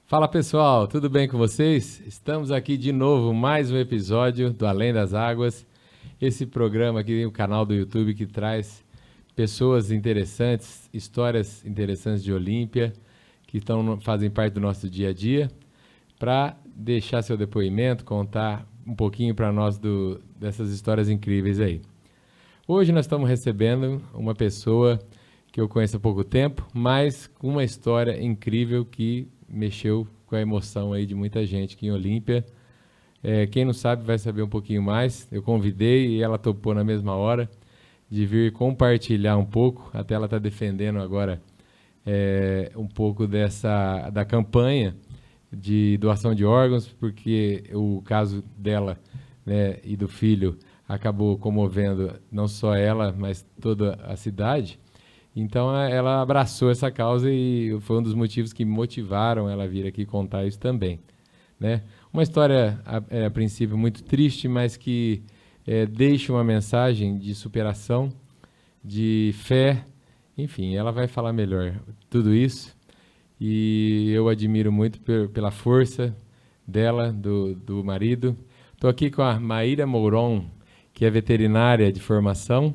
Fala pessoal, tudo bem com vocês? Estamos aqui de novo, mais um episódio do Além das Águas. Esse programa aqui, o canal do YouTube que traz pessoas interessantes, histórias interessantes de Olímpia, que fazem parte do nosso dia a dia, para deixar seu depoimento, contar um pouquinho para nós dessas histórias incríveis aí. Hoje nós estamos recebendo uma pessoa que eu conheço há pouco tempo, mas com uma história incrível que mexeu com a emoção aí de muita gente aqui em Olímpia. Quem não sabe vai saber um pouquinho mais. Eu convidei e ela topou na mesma hora de vir compartilhar um pouco. Até ela está defendendo agora um pouco da campanha de doação de órgãos, porque o caso dela, né, e do filho acabou comovendo não só ela, mas toda a cidade. Então, ela abraçou essa causa e foi um dos motivos que motivaram ela a vir aqui contar isso também, né? Uma história, a princípio, muito triste, mas que deixa uma mensagem de superação, de fé. Enfim, ela vai falar melhor tudo isso. E eu admiro muito pela força dela, do marido. Estou aqui com a Maíra Mouron, que é veterinária de formação,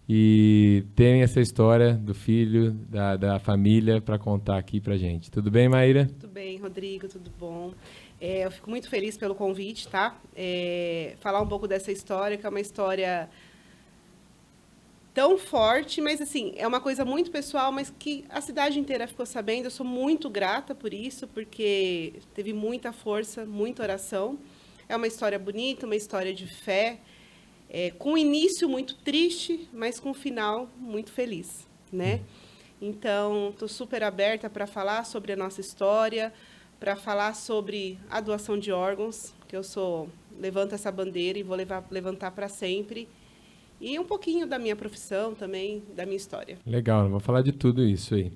e tem essa história do filho, da família, para contar aqui para gente. Tudo bem, Maíra? Tudo bem, Rodrigo, tudo bom. Eu fico muito feliz pelo convite, tá? Falar um pouco dessa história, que é uma história tão forte, mas assim, é uma coisa muito pessoal, mas que a cidade inteira ficou sabendo. Eu sou muito grata por isso, porque teve muita força, muita oração. É uma história bonita, uma história de fé, com um início muito triste, mas com um final muito feliz, né? Então, estou super aberta para falar sobre a nossa história, para falar sobre a doação de órgãos, que eu levanto essa bandeira e vou levantar para sempre. E um pouquinho da minha profissão também, da minha história. Legal, vou falar de tudo isso aí.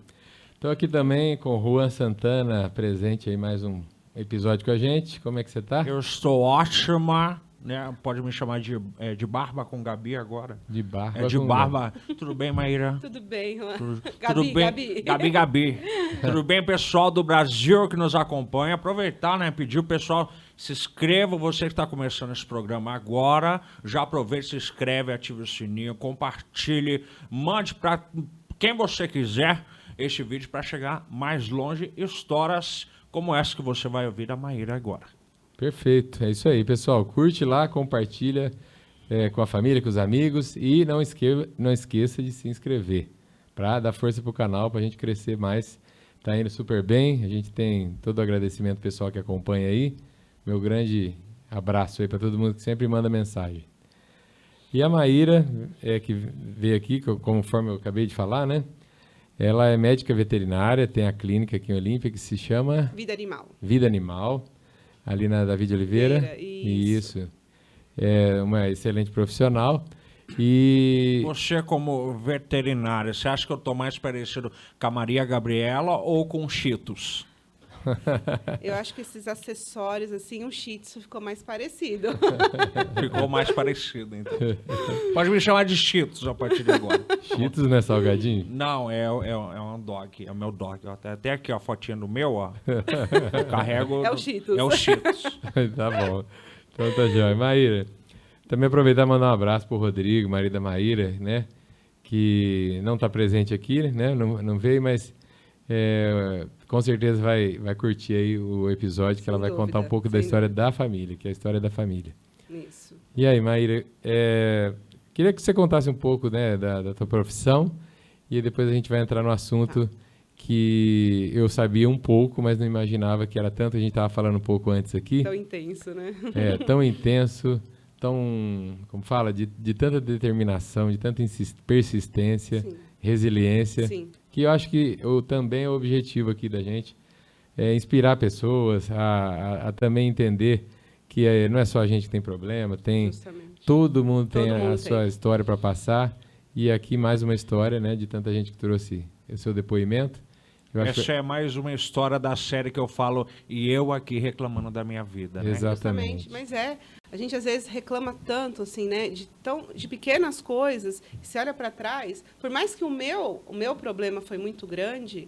Estou aqui também com o Juan Santana, presente aí mais um episódio com a gente. Como é que você está? Eu estou ótima, né? Pode me chamar de Barba com Gabi agora. De Barba de com Barba. Tudo bem, Maíra? Tudo bem, Juan. Tudo bem? Gabi. Tudo bem, pessoal do Brasil que nos acompanha? Aproveitar, né? Pedir o pessoal, se inscreva, você que está começando esse programa agora, já aproveite, se inscreve, ative o sininho, compartilhe, mande para quem você quiser este vídeo para chegar mais longe, histórias como essa que você vai ouvir da Maíra agora. Perfeito, é isso aí, pessoal. Curte lá, compartilha com a família, com os amigos e não esqueça de se inscrever para dar força para o canal, para a gente crescer mais. Está indo super bem, a gente tem todo o agradecimento pessoal que acompanha aí. Meu grande abraço aí para todo mundo que sempre manda mensagem. E a Maíra, que veio aqui, conforme eu acabei de falar, né? Ela é médica veterinária, tem a clínica aqui em Olímpia que se chama Vida Animal. Vida Animal. Ali na David Oliveira. Isso. É uma excelente profissional. E você, como veterinária, você acha que eu estou mais parecido com a Maria Gabriela ou com Cheetos? Eu acho que esses acessórios, assim, o Shih Tzu ficou mais parecido. Ficou mais parecido, então. Pode me chamar de Cheetos a partir de agora. Cheetos não é salgadinho? Não, é um dog, é o meu dog. Até aqui, ó, a fotinha do meu, ó. Eu carrego. É o Cheetos. É o Cheetos. Tá bom. Então tá jóia. Maíra, também aproveitar e mandar um abraço pro Rodrigo, marido da Maíra, né? Que não está presente aqui, né? Não veio, mas com certeza vai curtir aí o episódio, que ela vai contar um pouco da história da família, que é a história da família. Isso. E aí, Maíra, queria que você contasse um pouco, né, da tua profissão e depois a gente vai entrar no assunto que eu sabia um pouco, mas não imaginava que era tanto. A gente estava falando um pouco antes aqui. Tão intenso, né? Tão intenso, como fala, de tanta determinação, de tanta persistência, sim, resiliência, sim, que eu acho que também é o objetivo aqui da gente, inspirar pessoas a também entender que não é só a gente que tem problema, todo mundo tem a sua história para passar, e aqui mais uma história, né, de tanta gente que trouxe o seu depoimento. Essa é mais uma história da série que eu falo, e eu aqui reclamando da minha vida, né? Exatamente. Mas a gente às vezes reclama tanto, assim, né, de pequenas coisas, e você olha para trás, por mais que o meu problema foi muito grande,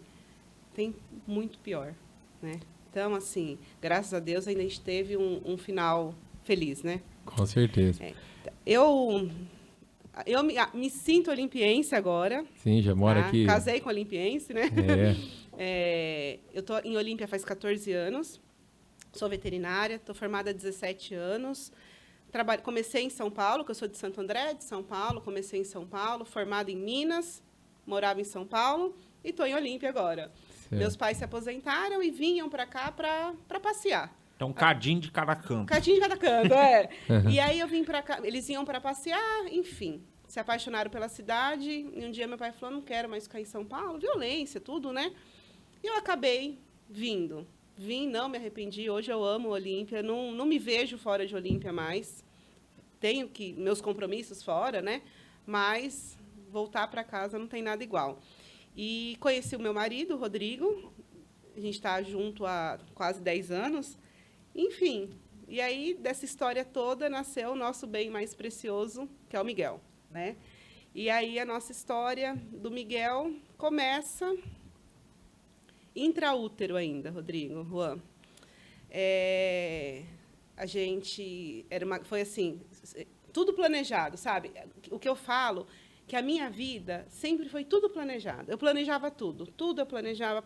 tem muito pior, né? Então, assim, graças a Deus ainda a gente teve um final feliz, né? Com certeza. Eu me sinto olimpiense agora. Sim, já mora tá? aqui. Casei com olimpiense, né? Eu estou em Olímpia faz 14 anos. Sou veterinária, estou formada há 17 anos. Comecei em São Paulo, que eu sou de Santo André, de São Paulo. Comecei em São Paulo, formada em Minas, morava em São Paulo e estou em Olímpia agora. Certo. Meus pais se aposentaram e vinham para cá para passear. Então, um cadinho de cada canto. Cadinho de cada canto, é. E aí eu vim para cá, eles iam para passear, enfim. Se apaixonaram pela cidade. E um dia meu pai falou, não quero mais ficar em São Paulo. Violência, tudo, né? E eu acabei vindo. Vim, não me arrependi. Hoje eu amo Olímpia. Não me vejo fora de Olímpia mais. Tenho meus compromissos fora, né? Mas voltar para casa não tem nada igual. E conheci o meu marido, o Rodrigo. A gente está junto há quase 10 anos. Enfim, e aí dessa história toda nasceu o nosso bem mais precioso, que é o Miguel, né? E aí a nossa história do Miguel começa intraútero ainda, Rodrigo, Juan. A gente foi assim, tudo planejado, sabe? O que eu falo que a minha vida sempre foi tudo planejado. Eu planejava tudo eu planejava.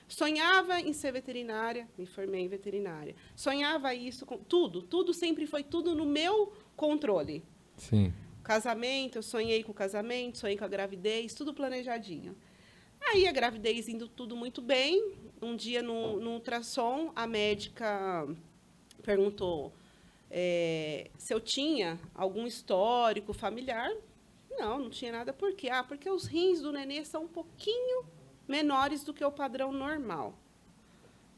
Sonhava em ser veterinária, me formei em veterinária. Sonhava isso, tudo sempre foi tudo no meu controle. Sim. Casamento, eu sonhei com o casamento, sonhei com a gravidez, tudo planejadinho. Aí a gravidez indo tudo muito bem. Um dia no ultrassom, a médica perguntou se eu tinha algum histórico familiar. Não tinha nada. Por quê? Porque os rins do nenê são um pouquinho menores do que o padrão normal.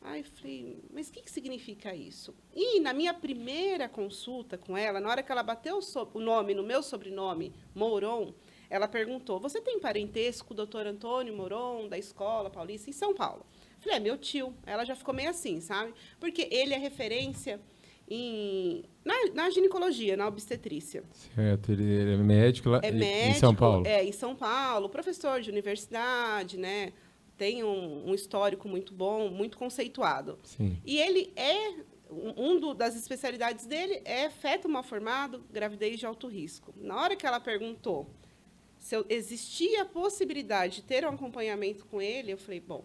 Aí eu falei, mas o que significa isso? E na minha primeira consulta com ela, na hora que ela bateu o nome no meu sobrenome, Moron, ela perguntou, você tem parentesco com o doutor Antônio Moron, da Escola Paulista, em São Paulo? Eu falei, meu tio. Ela já ficou meio assim, sabe? Porque ele é referência na ginecologia, na obstetrícia. Certo, ele é médico lá médico, em São Paulo. em São Paulo, professor de universidade, né? Tem um histórico muito bom, muito conceituado. Sim. E ele das especialidades dele é feto mal formado, gravidez de alto risco. Na hora que ela perguntou se existia a possibilidade de ter um acompanhamento com ele, eu falei, bom,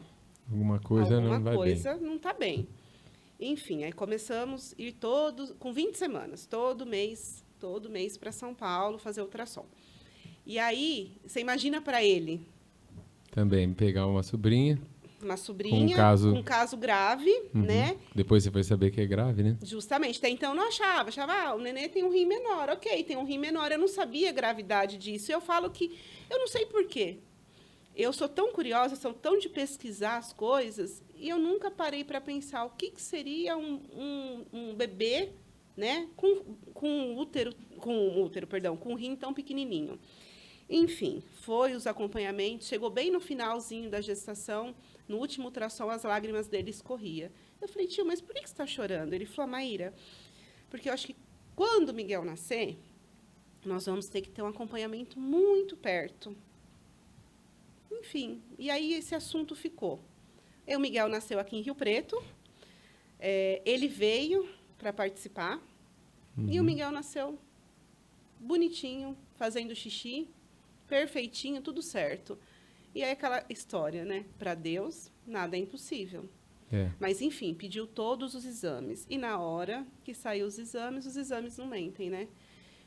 alguma coisa não está bem. Enfim, aí começamos a ir com 20 semanas, todo mês para São Paulo fazer ultrassom. E aí, você imagina para ele... Também pegar uma sobrinha com um caso grave, né? Depois você foi saber que é grave, né? Justamente, até então eu não achava, o nenê tem um rim menor, ok, tem um rim menor, eu não sabia a gravidade disso. Eu falo que, eu não sei por quê. Eu sou tão curiosa, sou tão de pesquisar as coisas, e eu nunca parei para pensar o que seria um bebê, né, com um rim tão pequenininho. Enfim, foi os acompanhamentos, chegou bem no finalzinho da gestação, no último ultrassom as lágrimas dele escorriam. Eu falei, tio, mas por que você está chorando? Ele falou, Maíra, porque eu acho que quando o Miguel nascer, nós vamos ter que ter um acompanhamento muito perto. Enfim, e aí esse assunto ficou. O Miguel nasceu aqui em Rio Preto, ele veio para participar, e o Miguel nasceu bonitinho, fazendo xixi, perfeitinho, tudo certo. E aí aquela história, né? Para Deus, nada é impossível. Mas, enfim, pediu todos os exames. E na hora que saiu os exames não mentem, né?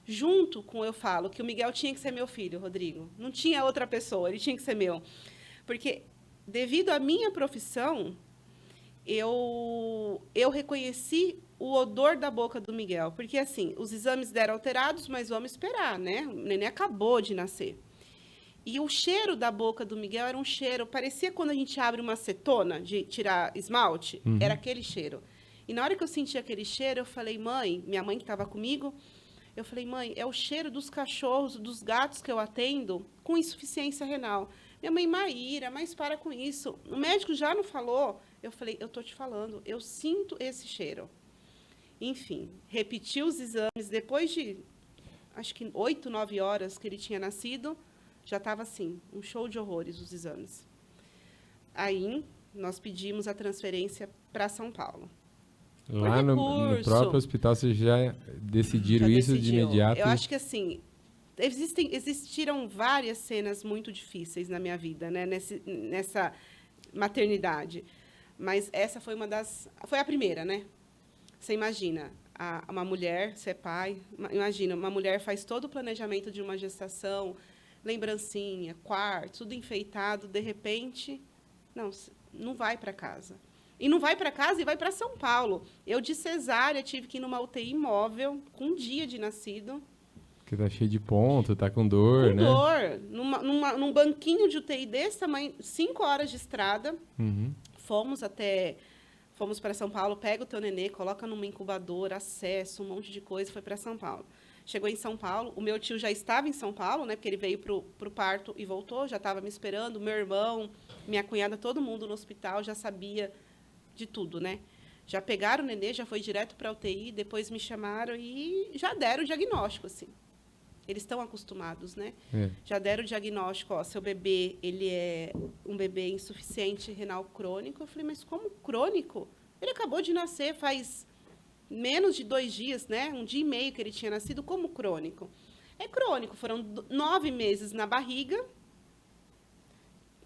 Junto com, eu falo, que o Miguel tinha que ser meu filho, Rodrigo. Não tinha outra pessoa, ele tinha que ser meu. Porque, devido à minha profissão, eu reconheci o odor da boca do Miguel. Porque, assim, os exames deram alterados, mas vamos esperar, né? O neném acabou de nascer. E o cheiro da boca do Miguel era um cheiro... Parecia quando a gente abre uma acetona de tirar esmalte. Era aquele cheiro. E na hora que eu senti aquele cheiro, eu falei, mãe... Minha mãe que estava comigo... Eu falei, mãe, é o cheiro dos cachorros, dos gatos que eu atendo com insuficiência renal. Minha mãe, Maíra, mas para com isso. O médico já não falou. Eu falei, eu estou te falando, eu sinto esse cheiro. Enfim, repeti os exames. Depois de, acho que 8, 9 horas que ele tinha nascido, já estava assim, um show de horrores os exames. Aí, nós pedimos a transferência para São Paulo. Lá no próprio hospital vocês já decidiram isso de imediato? Eu acho que assim, existiram várias cenas muito difíceis na minha vida, né? Nessa maternidade. Mas essa foi foi a primeira, né? Você imagina, uma mulher, você é pai, imagina, uma mulher faz todo o planejamento de uma gestação, lembrancinha, quarto, tudo enfeitado, de repente, não vai para casa. E não vai para casa e vai para São Paulo. Eu, de cesárea, tive que ir numa UTI móvel, com um dia de nascido. Que tá cheio de ponto, tá com dor, né? Com dor. Num banquinho de UTI desse tamanho, 5 horas de estrada. Uhum. Fomos para São Paulo, pega o teu nenê, coloca numa incubadora, acesso, um monte de coisa, foi para São Paulo. Chegou em São Paulo, o meu tio já estava em São Paulo, né? Porque ele veio pro parto e voltou, já estava me esperando, meu irmão, minha cunhada, todo mundo no hospital já sabia de tudo, né? Já pegaram o nenê, já foi direto para a UTI, depois me chamaram e já deram o diagnóstico, assim. Eles estão acostumados, né? É. Já deram o diagnóstico, ó, seu bebê, ele é um bebê insuficiente renal crônico. Eu falei, mas como crônico? Ele acabou de nascer faz menos de 2 dias, né? 1 dia e meio que ele tinha nascido, como crônico? É crônico, foram 9 meses na barriga,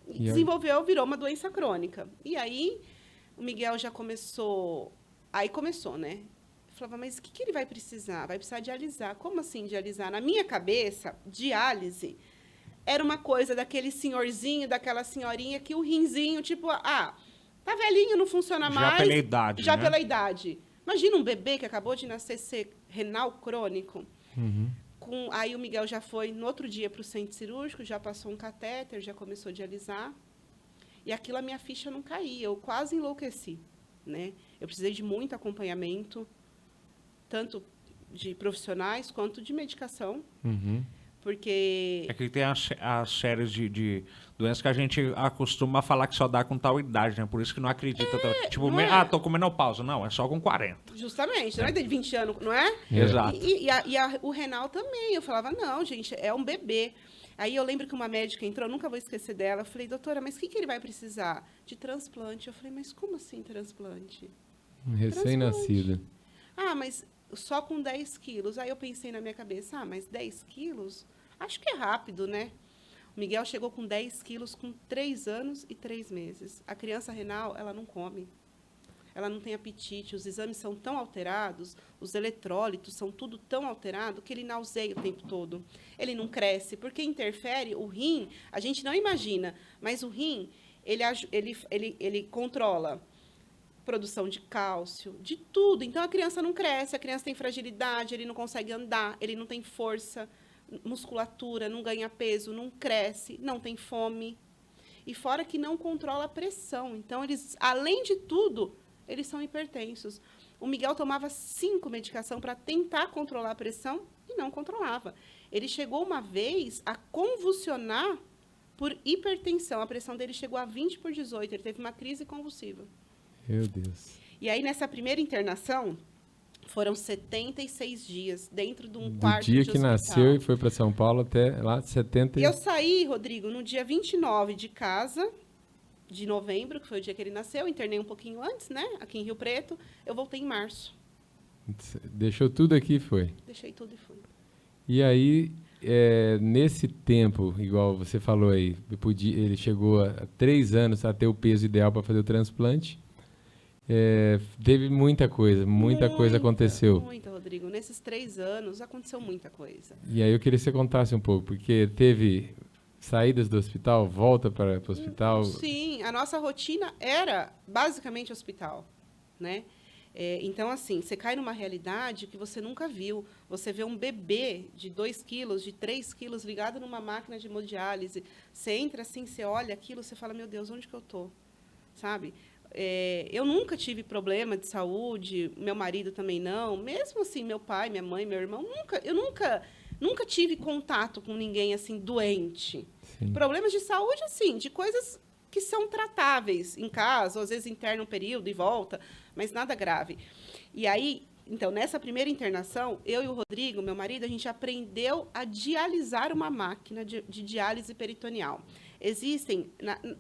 desenvolveu, virou uma doença crônica. E aí, o Miguel já começou, né? Falava, mas o que ele vai precisar? Vai precisar dialisar. Como assim dialisar? Na minha cabeça, diálise era uma coisa daquele senhorzinho, daquela senhorinha que o rinzinho, tipo, tá velhinho, não funciona mais. Já pela idade, Já né? pela idade. Imagina um bebê que acabou de nascer ser renal crônico. Uhum. Aí o Miguel já foi no outro dia para o centro cirúrgico, já passou um catéter, já começou a dialisar. E aquilo, a minha ficha não caía. Eu quase enlouqueci, né? Eu precisei de muito acompanhamento, tanto de profissionais quanto de medicação, porque... É que tem as séries de doenças que a gente acostuma falar que só dá com tal idade, né? Por isso que não acredita. Tipo, tô com menopausa. Não, é só com 40. Justamente, não é de 20 anos, não é? Exato. O renal também. Eu falava, não, gente, é um bebê. Aí eu lembro que uma médica entrou, nunca vou esquecer dela. Eu falei, doutora, mas o que ele vai precisar? De transplante. Eu falei, mas como assim transplante? Recém-nascido. Mas só com 10 quilos. Aí eu pensei na minha cabeça, mas 10 quilos? Acho que é rápido, né? O Miguel chegou com 10 quilos com 3 anos e 3 meses. A criança renal, ela não come. Ela não tem apetite, os exames são tão alterados, os eletrólitos são tudo tão alterado que ele nauseia o tempo todo. Ele não cresce, porque interfere o rim, a gente não imagina, mas o rim, ele controla produção de cálcio, de tudo. Então, a criança não cresce, a criança tem fragilidade, ele não consegue andar, ele não tem força, musculatura, não ganha peso, não cresce, não tem fome. E fora que não controla a pressão. Então, eles, além de tudo, eles são hipertensos. O Miguel tomava 5 medicações para tentar controlar a pressão e não controlava. Ele chegou uma vez a convulsionar por hipertensão. A pressão dele chegou a 20/18. Ele teve uma crise convulsiva. Meu Deus. E aí, nessa primeira internação, foram 76 dias dentro de um quarto de Do dia hospital. que nasceu e foi para São Paulo até lá, 70... Eu saí, Rodrigo, no dia 29 de casa, de novembro, que foi o dia que ele nasceu. Internei um pouquinho antes, né? Aqui em Rio Preto. Eu voltei em março. Deixou tudo aqui e foi. Deixei tudo e fui. E aí, nesse tempo, igual você falou aí, ele chegou a 3 anos a ter o peso ideal para fazer o transplante. Teve muita coisa aconteceu. Muita, Rodrigo. Nesses 3 anos, aconteceu muita coisa. E aí eu queria que você contasse um pouco, porque teve saídas do hospital, volta para o hospital. Sim, a nossa rotina era basicamente hospital, né? Então, assim, você cai numa realidade que você nunca viu. Você vê um bebê de 2 quilos, de 3 quilos, ligado numa máquina de hemodiálise. Você entra assim, você olha aquilo, você fala, meu Deus, onde que eu tô? Sabe? Eu nunca tive problema de saúde, meu marido também não. Mesmo assim, meu pai, minha mãe, meu irmão, eu nunca tive contato com ninguém assim doente. Sim. Problemas de saúde, assim, de coisas que são tratáveis em casa, ou às vezes interna um período e volta, mas nada grave. E aí, então, nessa primeira internação, eu e o Rodrigo, meu marido, a gente aprendeu a dialisar uma máquina de diálise peritoneal. Existem,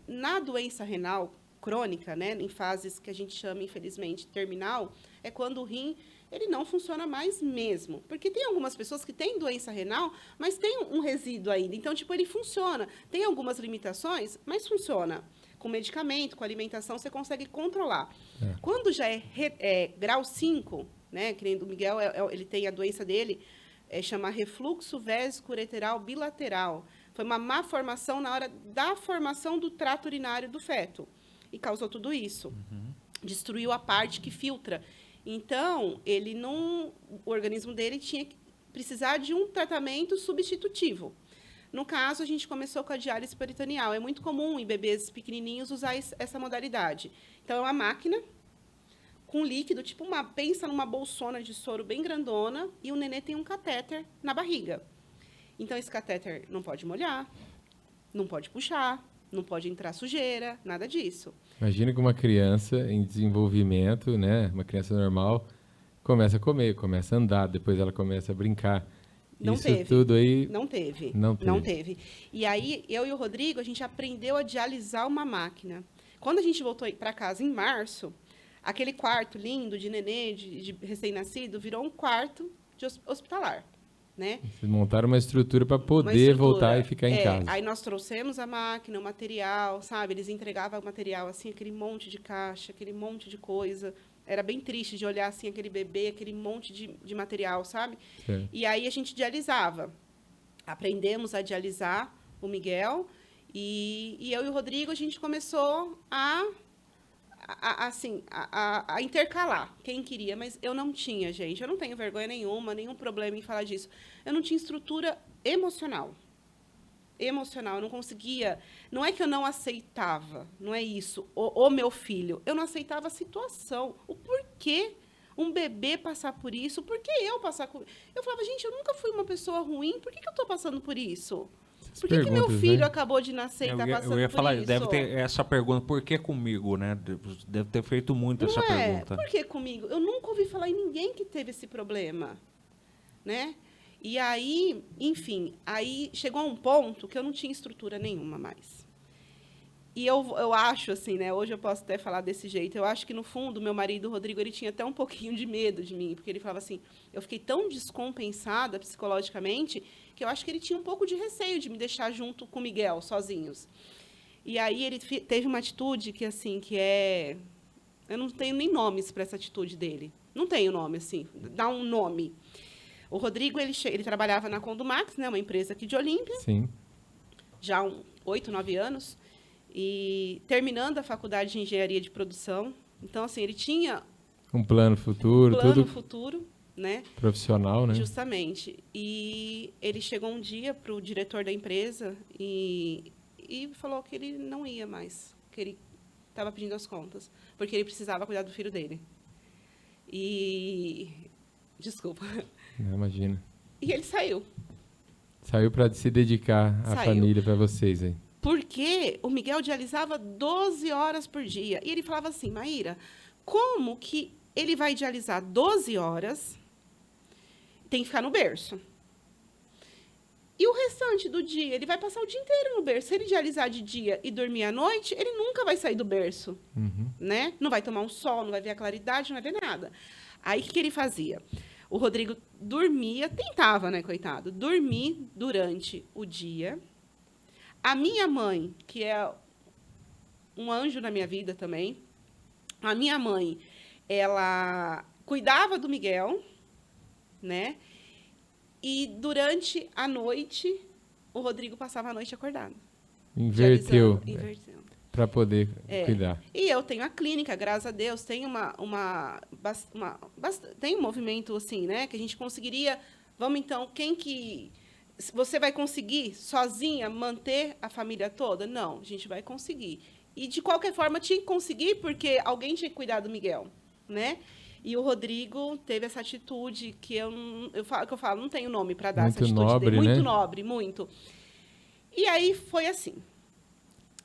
na doença renal crônica, né, em fases que a gente chama, infelizmente, terminal, é quando o rim ele não funciona mais mesmo. Porque tem algumas pessoas que têm doença renal, mas tem um resíduo ainda. Então, tipo, ele funciona. Tem algumas limitações, mas funciona. Com medicamento, com alimentação, você consegue controlar. Quando já é grau 5, né, que nem do Miguel, ele tem a doença dele, chama refluxo vésico-ureteral bilateral. Foi uma má formação na hora da formação do trato urinário do feto. E causou tudo isso. Destruiu a parte que filtra. Então, o organismo dele tinha que precisar de um tratamento substitutivo. No caso, a gente começou com a diálise peritoneal. É muito comum em bebês pequenininhos usar essa modalidade. Então, é uma máquina com líquido, tipo pensa numa bolsona de soro bem grandona, e o nenê tem um catéter na barriga. Então, esse catéter não pode molhar, não pode puxar, não pode entrar sujeira, nada disso. Imagina que uma criança em desenvolvimento, né, uma criança normal, começa a comer, começa a andar, depois ela começa a brincar. Não Isso teve. tudo aí... Não teve. Não Não teve. E aí, eu e o Rodrigo, a gente aprendeu a dialisar uma máquina. Quando a gente voltou para casa em março, aquele quarto lindo de nenê, de recém-nascido, virou um quarto de hospitalar, né? Vocês montaram uma estrutura para poder voltar e ficar em casa. Aí nós trouxemos a máquina, o material, sabe? Eles entregavam o material, assim, aquele monte de caixa, aquele monte de coisa. Era bem triste de olhar, assim, aquele bebê, aquele monte de material, sabe? Certo. E aí a gente dialisava. Aprendemos a dialisar o Miguel e eu e o Rodrigo, a gente começou a intercalar quem queria, mas eu não tinha, gente. Eu não tenho vergonha nenhuma, nenhum problema em falar disso. Eu não tinha estrutura emocional. Eu não conseguia. Não é que eu não aceitava, não é isso. O meu filho, eu não aceitava a situação. O porquê um bebê passar por isso, por que eu passar por... Eu falava, gente, eu nunca fui uma pessoa ruim, por que eu estou passando por isso? Por que meu filho acabou de nascer e está passando por isso? Eu ia falar, deve ter essa pergunta, por que comigo, né? Deve ter feito muito essa pergunta. Por que comigo? Eu nunca ouvi falar em ninguém que teve esse problema, né? E aí, enfim, aí chegou a um ponto que eu não tinha estrutura nenhuma mais. E eu acho, assim, né? Hoje eu posso até falar desse jeito. Eu acho que, no fundo, meu marido, o Rodrigo, ele tinha até um pouquinho de medo de mim, porque ele falava assim, eu fiquei tão descompensada psicologicamente que eu acho que ele tinha um pouco de receio de me deixar junto com o Miguel, sozinhos. E aí ele teve uma atitude que, assim, eu não tenho nem nomes para essa atitude dele. Não tenho nome, assim, dá um nome. O Rodrigo, ele trabalhava na Condumax, né, uma empresa aqui de Olímpia. Sim. Já há 8, 9 anos. E terminando a faculdade de engenharia de produção. Então, assim, ele tinha um plano futuro, tudo futuro, né? Profissional, né? Justamente. E ele chegou um dia para o diretor da empresa e falou que ele não ia mais, que ele estava pedindo as contas, porque ele precisava cuidar do filho dele. Desculpa. Não, imagina. E ele saiu. Saiu para se dedicar à família, para vocês aí. Porque o Miguel dialisava 12 horas por dia. E ele falava assim, Maíra, como que ele vai dialisar 12 horas, tem que ficar no berço. E o restante do dia, ele vai passar o dia inteiro no berço. Se ele dialisar de dia e dormir à noite, ele nunca vai sair do berço. Né? Não vai tomar um sol, não vai ver a claridade, não vai ver nada. Aí, o que ele fazia? O Rodrigo dormia, tentava, né, coitado, dormir durante o dia. A minha mãe, que é um anjo na minha vida também, a minha mãe, ela cuidava do Miguel, né? E durante a noite, o Rodrigo passava a noite acordado. Inverteu. Inverteu. Para poder cuidar. E eu tenho a clínica, graças a Deus, tem tem um movimento assim, né? Que a gente conseguiria... Vamos, então, você vai conseguir, sozinha, manter a família toda? Não, a gente vai conseguir. E, de qualquer forma, tinha que conseguir, porque alguém tinha que cuidar do Miguel, né? E o Rodrigo teve essa atitude que eu falo, não tenho nome para dar muito essa atitude nobre, dele. Muito né? nobre, muito. E aí foi assim.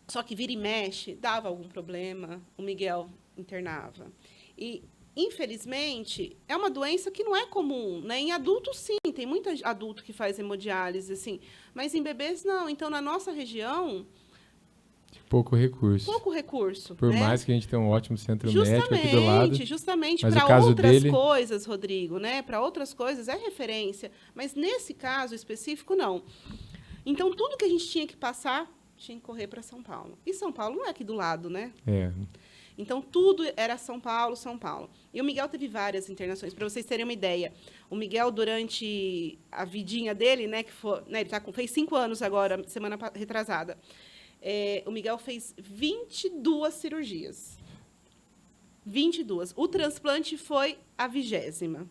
Só que vira e mexe, dava algum problema, o Miguel internava. E, infelizmente, é uma doença que não é comum, né? Em adultos, sim, tem muito adulto que faz hemodiálise, assim, mas em bebês, não. Então, na nossa região, Pouco recurso. Pouco recurso. Por né? mais que a gente tenha um ótimo centro médico aqui do lado. Justamente. Mas Para o caso outras dele... coisas, Rodrigo, né? Para outras coisas é referência. Mas nesse caso específico, não. Então, tudo que a gente tinha que passar, tinha que correr para São Paulo. E São Paulo não é aqui do lado, né? É. Então, tudo era São Paulo, São Paulo. E o Miguel teve várias internações. Para vocês terem uma ideia, o Miguel, durante a vidinha dele, né, que foi, né, ele fez 5 anos agora, semana retrasada, o Miguel fez 22 cirurgias. 22. O transplante foi a 20ª.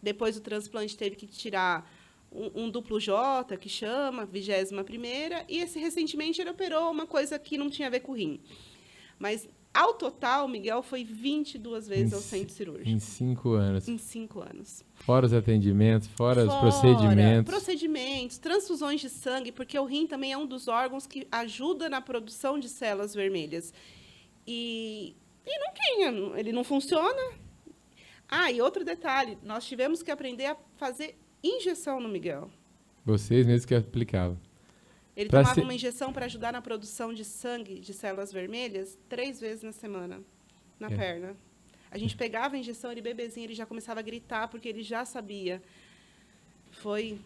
Depois, o transplante teve que tirar um duplo J, que chama, 21ª. E, recentemente, ele operou uma coisa que não tinha a ver com o rim. Mas... Ao total, o Miguel foi 22 vezes ao centro cirúrgico. Em 5 anos. Em 5 anos. Fora os atendimentos, fora os procedimentos. Procedimentos, transfusões de sangue, porque o rim também é um dos órgãos que ajuda na produção de células vermelhas. E não tinha, ele não funciona. E outro detalhe, nós tivemos que aprender a fazer injeção no Miguel. Vocês mesmos que aplicavam. Ele tomava uma injeção para ajudar na produção de sangue, de células vermelhas, 3 vezes na semana, na perna. A gente pegava a injeção, ele bebezinho, ele já começava a gritar, porque ele já sabia. Foi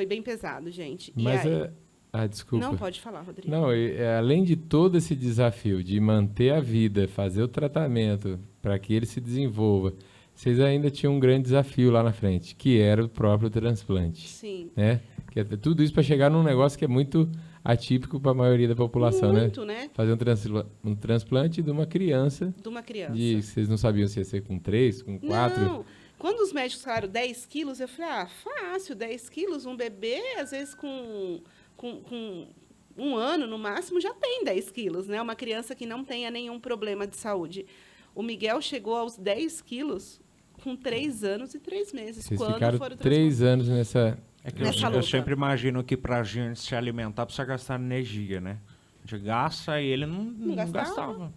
bem pesado, gente. Mas desculpa. Não, pode falar, Rodrigo. Não, além de todo esse desafio de manter a vida, fazer o tratamento para que ele se desenvolva, vocês ainda tinham um grande desafio lá na frente, que era o próprio transplante. Sim. Né? Que é tudo isso para chegar num negócio que é muito atípico para a maioria da população, muito, né? Fazer um transplante de uma criança. De uma criança. Vocês não sabiam se ia ser com 3, com 4? Não. Quando os médicos falaram 10 quilos, eu falei, fácil, 10 quilos, um bebê, às vezes com 1 ano, no máximo, já tem 10 quilos, né? Uma criança que não tenha nenhum problema de saúde. O Miguel chegou aos 10 quilos com 3 anos e 3 meses. Vocês quando ficaram foram 3 anos nessa... Eu sempre imagino que pra gente se alimentar precisa gastar energia, né? A gente gasta e ele não gastava.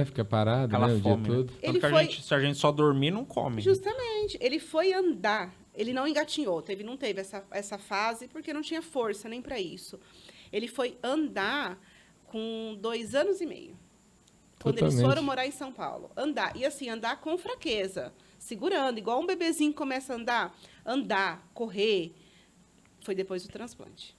Fica parado, Aquela né, o fome, dia todo. Tanto que se a gente só dormir, não come. Justamente. Ele foi andar. Ele não engatinhou. Não teve essa fase porque não tinha força nem para isso. Ele foi andar com 2 anos e meio. Quando eles foram morar em São Paulo. Andar. E assim, andar com fraqueza. Segurando. Igual um bebezinho que começa a andar, correr. Foi depois do transplante.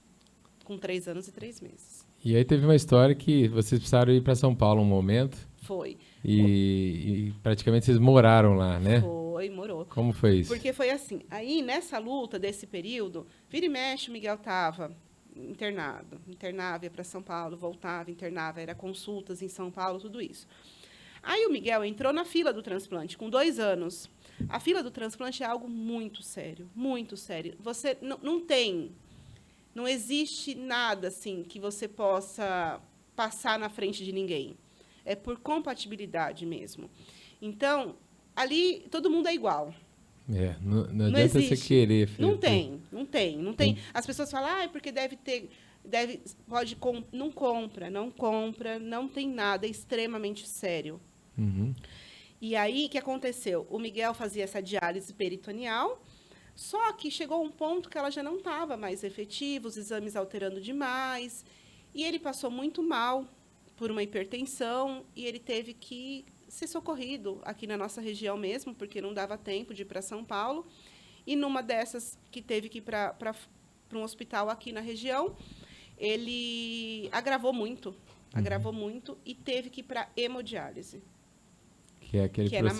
Com 3 anos e 3 meses. E aí teve uma história que vocês precisaram ir para São Paulo um momento. Foi. E praticamente vocês moraram lá, né? Morou. Como foi isso? Porque foi assim. Aí, nessa luta desse período, vira e mexe, o Miguel estava internado. Internava, ia para São Paulo, voltava, internava, era consultas em São Paulo, tudo isso. Aí o Miguel entrou na fila do transplante com 2 anos. A fila do transplante é algo muito sério, muito sério. Você não existe nada assim que você possa passar na frente de ninguém. É por compatibilidade mesmo. Então, ali todo mundo é igual. Não adianta você querer. Não tem. As pessoas falam, porque não compra, não tem nada, é extremamente sério. Uhum. E aí, o que aconteceu? O Miguel fazia essa diálise peritoneal, só que chegou um ponto que ela já não estava mais efetiva, os exames alterando demais, e ele passou muito mal por uma hipertensão, e ele teve que ser socorrido aqui na nossa região mesmo, porque não dava tempo de ir para São Paulo, e numa dessas que teve que ir para um hospital aqui na região, ele agravou muito e teve que ir para hemodiálise. Que é aquele que é na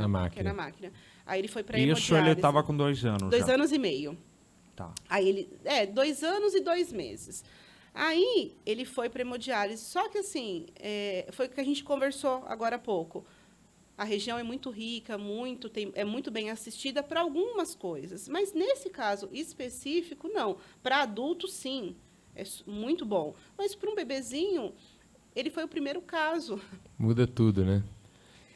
máquina. Aí ele foi para hemodiálise. Isso ele estava com 2 anos. 2 anos e meio. Tá. Aí ele 2 anos e 2 meses. Aí ele foi para hemodiálise. Só que assim, foi o que a gente conversou agora há pouco. A região é muito rica, é muito bem assistida para algumas coisas. Mas nesse caso específico, não. Para adultos, sim. É muito bom. Mas para um bebezinho, ele foi o primeiro caso. Muda tudo, né?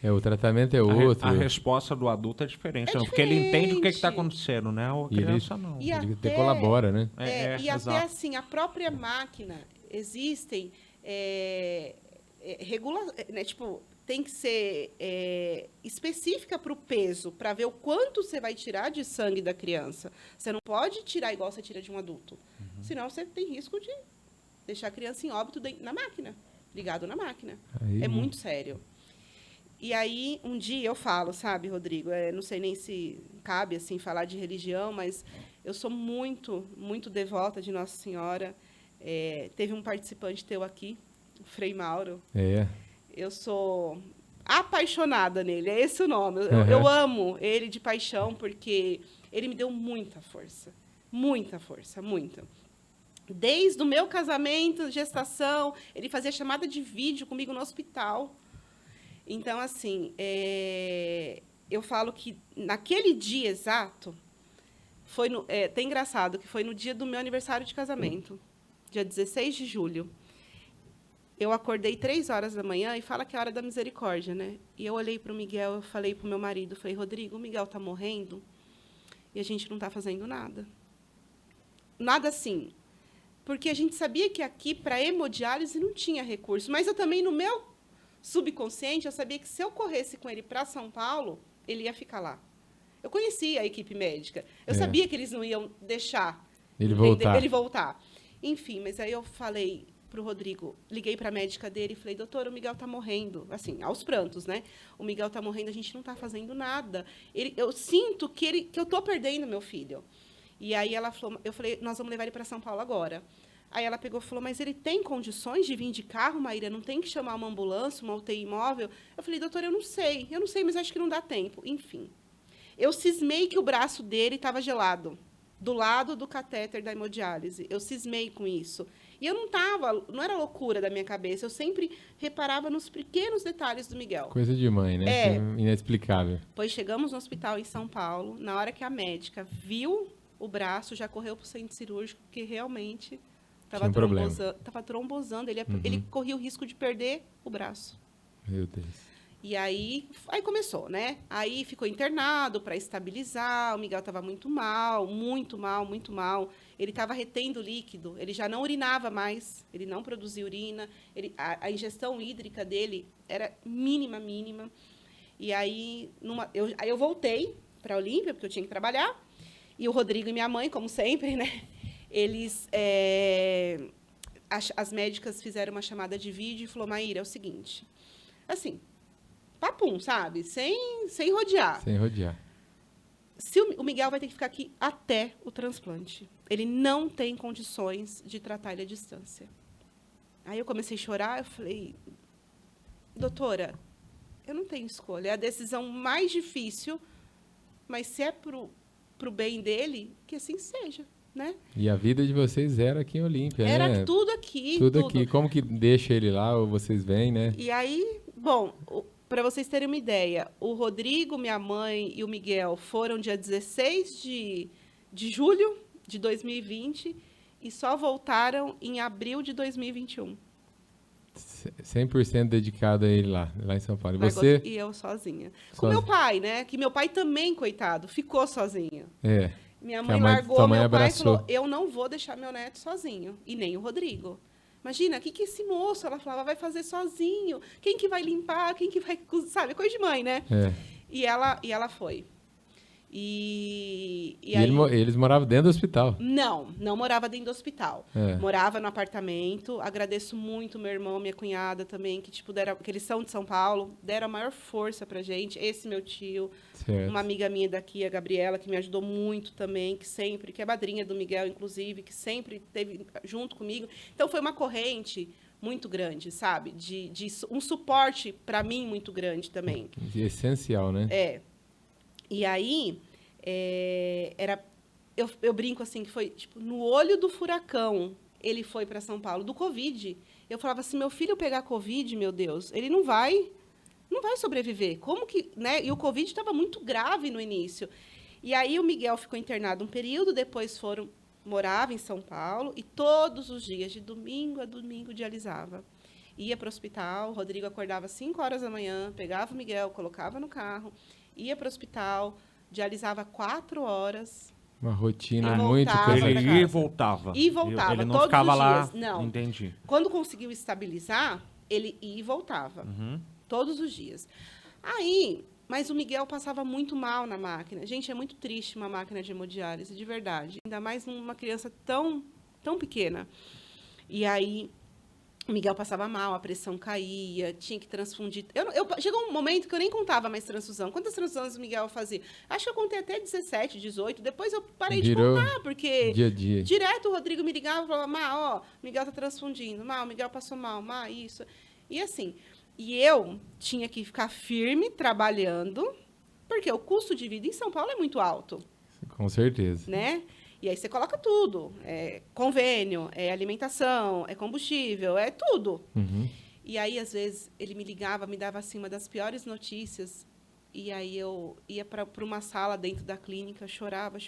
O tratamento é outro. A resposta do adulto é diferente, não, porque ele entende o que está acontecendo, né? A criança não. Ele até colabora, né? E até assim, a própria máquina, existem né, tipo, tem que ser específica para o peso, para ver o quanto você vai tirar de sangue da criança. Você não pode tirar igual você tira de um adulto. Senão você tem risco de deixar a criança em óbito na máquina. ligado na máquina. Aí, É muito sério. E aí, um dia eu falo, sabe, Rodrigo, não sei nem se cabe assim falar de religião, mas eu sou muito, muito devota de Nossa Senhora. Teve um participante teu aqui, o Frei Mauro. É. Eu sou apaixonada nele, é esse o nome. Uhum. Eu amo ele de paixão, porque ele me deu muita força. Muita força, muita. Desde o meu casamento, gestação, ele fazia chamada de vídeo comigo no hospital. Então, assim, eu falo que naquele dia exato, foi até engraçado, que foi no dia do meu aniversário de casamento, dia 16 de julho. Eu acordei 3 horas da manhã e fala que é a hora da misericórdia, né? E eu olhei para o Miguel, eu falei para o meu marido, falei, Rodrigo, o Miguel está morrendo e a gente não está fazendo nada. Nada assim. Porque a gente sabia que aqui, para hemodiálise, não tinha recurso. Mas eu também, no meu subconsciente, eu sabia que se eu corresse com ele para São Paulo, ele ia ficar lá. Eu conhecia a equipe médica. Eu sabia que eles não iam deixar ele voltar. Enfim, mas aí eu falei para o Rodrigo, liguei para a médica dele e falei, doutor, o Miguel está morrendo. Assim, aos prantos, né? O Miguel está morrendo, a gente não está fazendo nada. Eu sinto que eu estou perdendo meu filho. E aí ela falou, eu falei, nós vamos levar ele para São Paulo agora. Aí ela pegou e falou, mas ele tem condições de vir de carro, Maíra? Não tem que chamar uma ambulância, uma UTI móvel? Eu falei, doutora, eu não sei, mas acho que não dá tempo. Enfim, eu cismei que o braço dele estava gelado, do lado do catéter da hemodiálise. Eu cismei com isso. E eu não era loucura da minha cabeça, eu sempre reparava nos pequenos detalhes do Miguel. Coisa de mãe, né? Inexplicável. Pois chegamos no hospital em São Paulo, na hora que a médica viu o braço, já correu para o centro cirúrgico, porque realmente estava trombosando. Ele corria o risco de perder o braço. Meu Deus. E aí começou, né? Aí ficou internado para estabilizar. O Miguel estava muito mal, muito mal, muito mal. Ele estava retendo líquido, ele já não urinava mais, ele não produzia urina. A ingestão hídrica dele era mínima, mínima. E aí, eu voltei para a Olímpia, porque eu tinha que trabalhar. E o Rodrigo e minha mãe, como sempre, né? Eles, as médicas fizeram uma chamada de vídeo e falou, Maíra, é o seguinte, assim, papum, sabe? Sem rodear. Sem rodear. O Miguel vai ter que ficar aqui até o transplante. Ele não tem condições de tratar ele à distância. Aí eu comecei a chorar, eu falei, doutora, eu não tenho escolha, é a decisão mais difícil, mas se é pro bem dele, que assim seja, né? E a vida de vocês era aqui em Olímpia, né? Era tudo aqui. Tudo aqui. Como que deixa ele lá ou vocês vêm, né? E aí, bom, para vocês terem uma ideia, o Rodrigo, minha mãe e o Miguel foram dia 16 de julho de 2020 e só voltaram em abril de 2021. 100% dedicado a ele lá em São Paulo. E eu sozinha. Com meu pai, né? Que meu pai também, coitado, ficou sozinho. Minha mãe largou meu pai e falou, eu não vou deixar meu neto sozinho. E nem o Rodrigo. Imagina, o que esse moço, ela falava, vai fazer sozinho? Quem que vai limpar? Quem que vai... Sabe, coisa de mãe, né? E ela foi. E aí, eles moravam dentro do hospital? Não morava dentro do hospital. Morava no apartamento. Agradeço muito meu irmão, minha cunhada também, que eles são de São Paulo, deram a maior força pra gente. Esse meu tio, certo. Uma amiga minha daqui, a Gabriela, que me ajudou muito também, que é madrinha do Miguel, inclusive, que sempre esteve junto comigo. Então, foi uma corrente muito grande, sabe? De um suporte para mim muito grande também. Essencial, né? E aí, eu brinco assim, que foi tipo, no olho do furacão, ele foi para São Paulo, do Covid. Eu falava assim, meu filho pegar Covid, meu Deus, ele não vai sobreviver. Como que, né? E o Covid estava muito grave no início. E aí o Miguel ficou internado um período, depois morava em São Paulo, e todos os dias, de domingo a domingo, dialisava. Ia para o hospital, o Rodrigo acordava às 5 horas da manhã, pegava o Miguel, colocava no carro, ia para o hospital, dialisava 4 horas. Uma rotina muito pesada. Ele ia e voltava. E voltava, ele não todos ficava os lá. dias. Não. Entendi. Quando conseguiu estabilizar, ele ia e voltava. Todos os dias. Aí, mas o Miguel passava muito mal na máquina. Gente, é muito triste uma máquina de hemodiálise, de verdade. Ainda mais numa criança tão, tão pequena. E aí, O Miguel passava mal, a pressão caía, tinha que transfundir. Chegou um momento que eu nem contava mais transfusão. Quantas transfusões o Miguel fazia? Acho que eu contei até 17, 18. Depois eu parei de contar, porque dia a dia. Direto o Rodrigo me ligava e falava, Má, ó, o Miguel tá transfundindo. Má, o Miguel passou mal. Má, isso. E assim, eu tinha que ficar firme, trabalhando, porque o custo de vida em São Paulo é muito alto. Com certeza. Né? E aí você coloca tudo. É convênio, é alimentação, é combustível, é tudo. Uhum. E aí, às vezes, ele me ligava, me dava, assim, uma das piores notícias. E aí eu ia para uma sala dentro da clínica, chorava.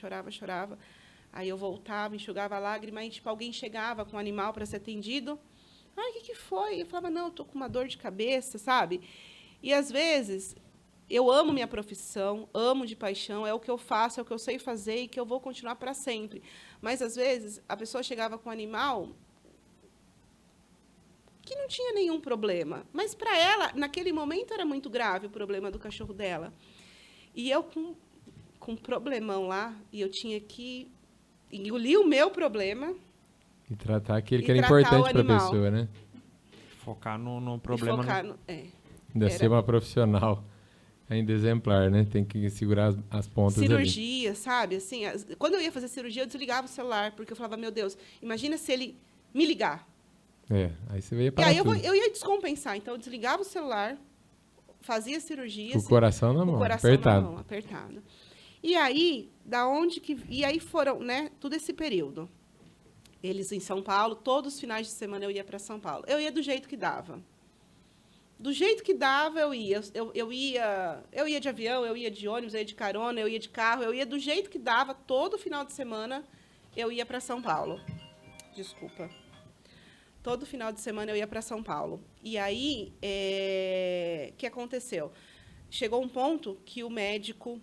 Aí eu voltava, enxugava a lágrima, e tipo, alguém chegava com um animal para ser atendido. Ai, o que foi? Eu falava, não, eu tô com uma dor de cabeça, sabe? E, às vezes, eu amo minha profissão, amo de paixão, é o que eu faço, é o que eu sei fazer e que eu vou continuar para sempre. Mas, às vezes, a pessoa chegava com um animal que não tinha nenhum problema. Mas, para ela, naquele momento, era muito grave o problema do cachorro dela. E eu, com um problemão lá, e eu tinha que engolir o meu problema. E tratar aquele que era importante para a pessoa, né? Focar no problema. Ainda ser uma profissional ainda exemplar, né? Tem que segurar as pontas cirurgia, ali. Sabe? Assim, quando eu ia fazer cirurgia, eu desligava o celular, porque eu falava, meu Deus, imagina se ele me ligar. Aí você veio para tudo. Eu ia descompensar, então eu desligava o celular, fazia cirurgia. Com o coração na mão, apertado. E aí, e aí foram, né, todo esse período. Eles em São Paulo, todos os finais de semana eu ia para São Paulo. Eu ia do jeito que dava. Do jeito que dava, eu ia. Eu ia de avião, eu ia de ônibus, eu ia de carona, eu ia de carro, eu ia do jeito que dava. Todo final de semana, eu ia para São Paulo. Desculpa. Todo final de semana, eu ia para São Paulo. E aí, o que aconteceu? Chegou um ponto que o médico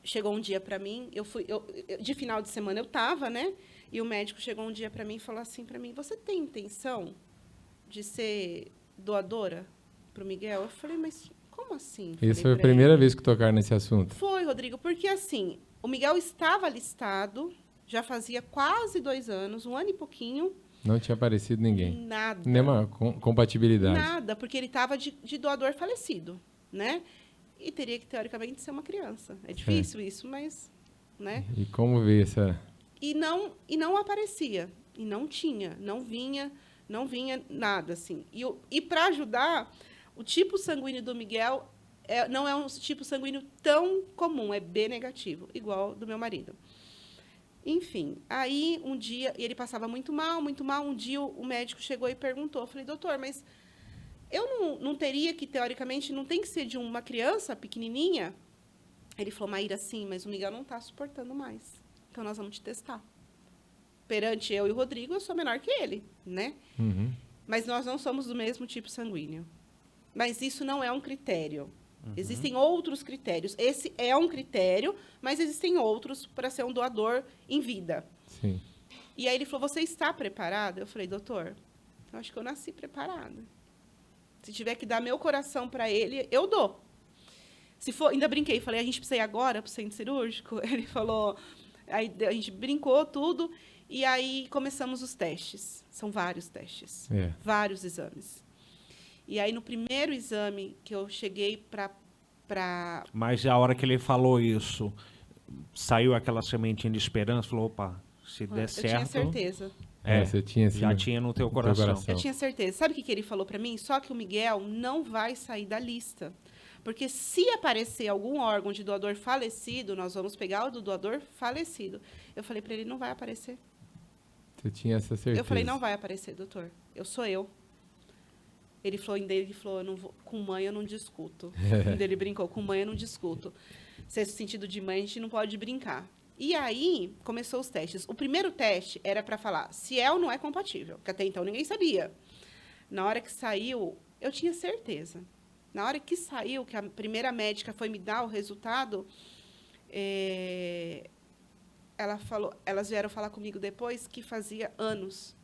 chegou um dia para mim. De final de semana, eu estava, né? E o médico chegou um dia para mim e falou assim para mim, você tem intenção de ser doadora para o Miguel? Eu falei, mas como assim? Isso foi a primeira vez que tocaram nesse assunto. Foi, Rodrigo, porque assim, o Miguel estava listado, já fazia quase 2 anos, 1 ano e pouquinho. Não tinha aparecido ninguém. Nada. Nenhuma compatibilidade. Nada, porque ele estava de doador falecido, né? E teria que, teoricamente, ser uma criança. É difícil isso, mas... né? E como veio essa... E não aparecia, e não tinha, não vinha nada, assim. E para ajudar, o tipo sanguíneo do Miguel não é um tipo sanguíneo tão comum, é B negativo, igual do meu marido. Enfim, aí um dia, e ele passava muito mal, um dia o médico chegou e perguntou, eu falei, doutor, mas eu não teria que, teoricamente, não tem que ser de uma criança pequenininha? Ele falou, Maíra, sim, mas o Miguel não está suportando mais. Então, nós vamos te testar. Perante eu e o Rodrigo, eu sou menor que ele, né? Uhum. Mas nós não somos do mesmo tipo sanguíneo. Mas isso não é um critério. Uhum. Existem outros critérios. Esse é um critério, mas existem outros para ser um doador em vida. Sim. E aí ele falou, você está preparada? Eu falei, doutor, eu acho que eu nasci preparada. Se tiver que dar meu coração para ele, eu dou. Se for, ainda brinquei, falei, a gente precisa ir agora para o centro cirúrgico? Ele falou... Aí a gente brincou tudo e aí começamos os testes. São vários testes, vários exames. E aí no primeiro exame que eu cheguei para... Mas a hora que ele falou isso, saiu aquela sementinha de esperança, falou, opa, se der certo... Eu tinha certeza. Você tinha, assim, já tinha no teu coração. Eu tinha certeza. Sabe o que ele falou para mim? Só que o Miguel não vai sair da lista. Porque se aparecer algum órgão de doador falecido, nós vamos pegar o do doador falecido. Eu falei para ele, não vai aparecer. Você tinha essa certeza? Eu falei, não vai aparecer, doutor. Eu sou eu. Ele falou, eu não vou, com mãe eu não discuto. Ele brincou, com mãe eu não discuto. Sexto sentido de mãe, a gente não pode brincar. E aí, começou os testes. O primeiro teste era para falar se é ou não é compatível, que até então ninguém sabia. Na hora que saiu, eu tinha certeza. Na hora que saiu, que a primeira médica foi me dar o resultado, elas vieram falar comigo depois que fazia anos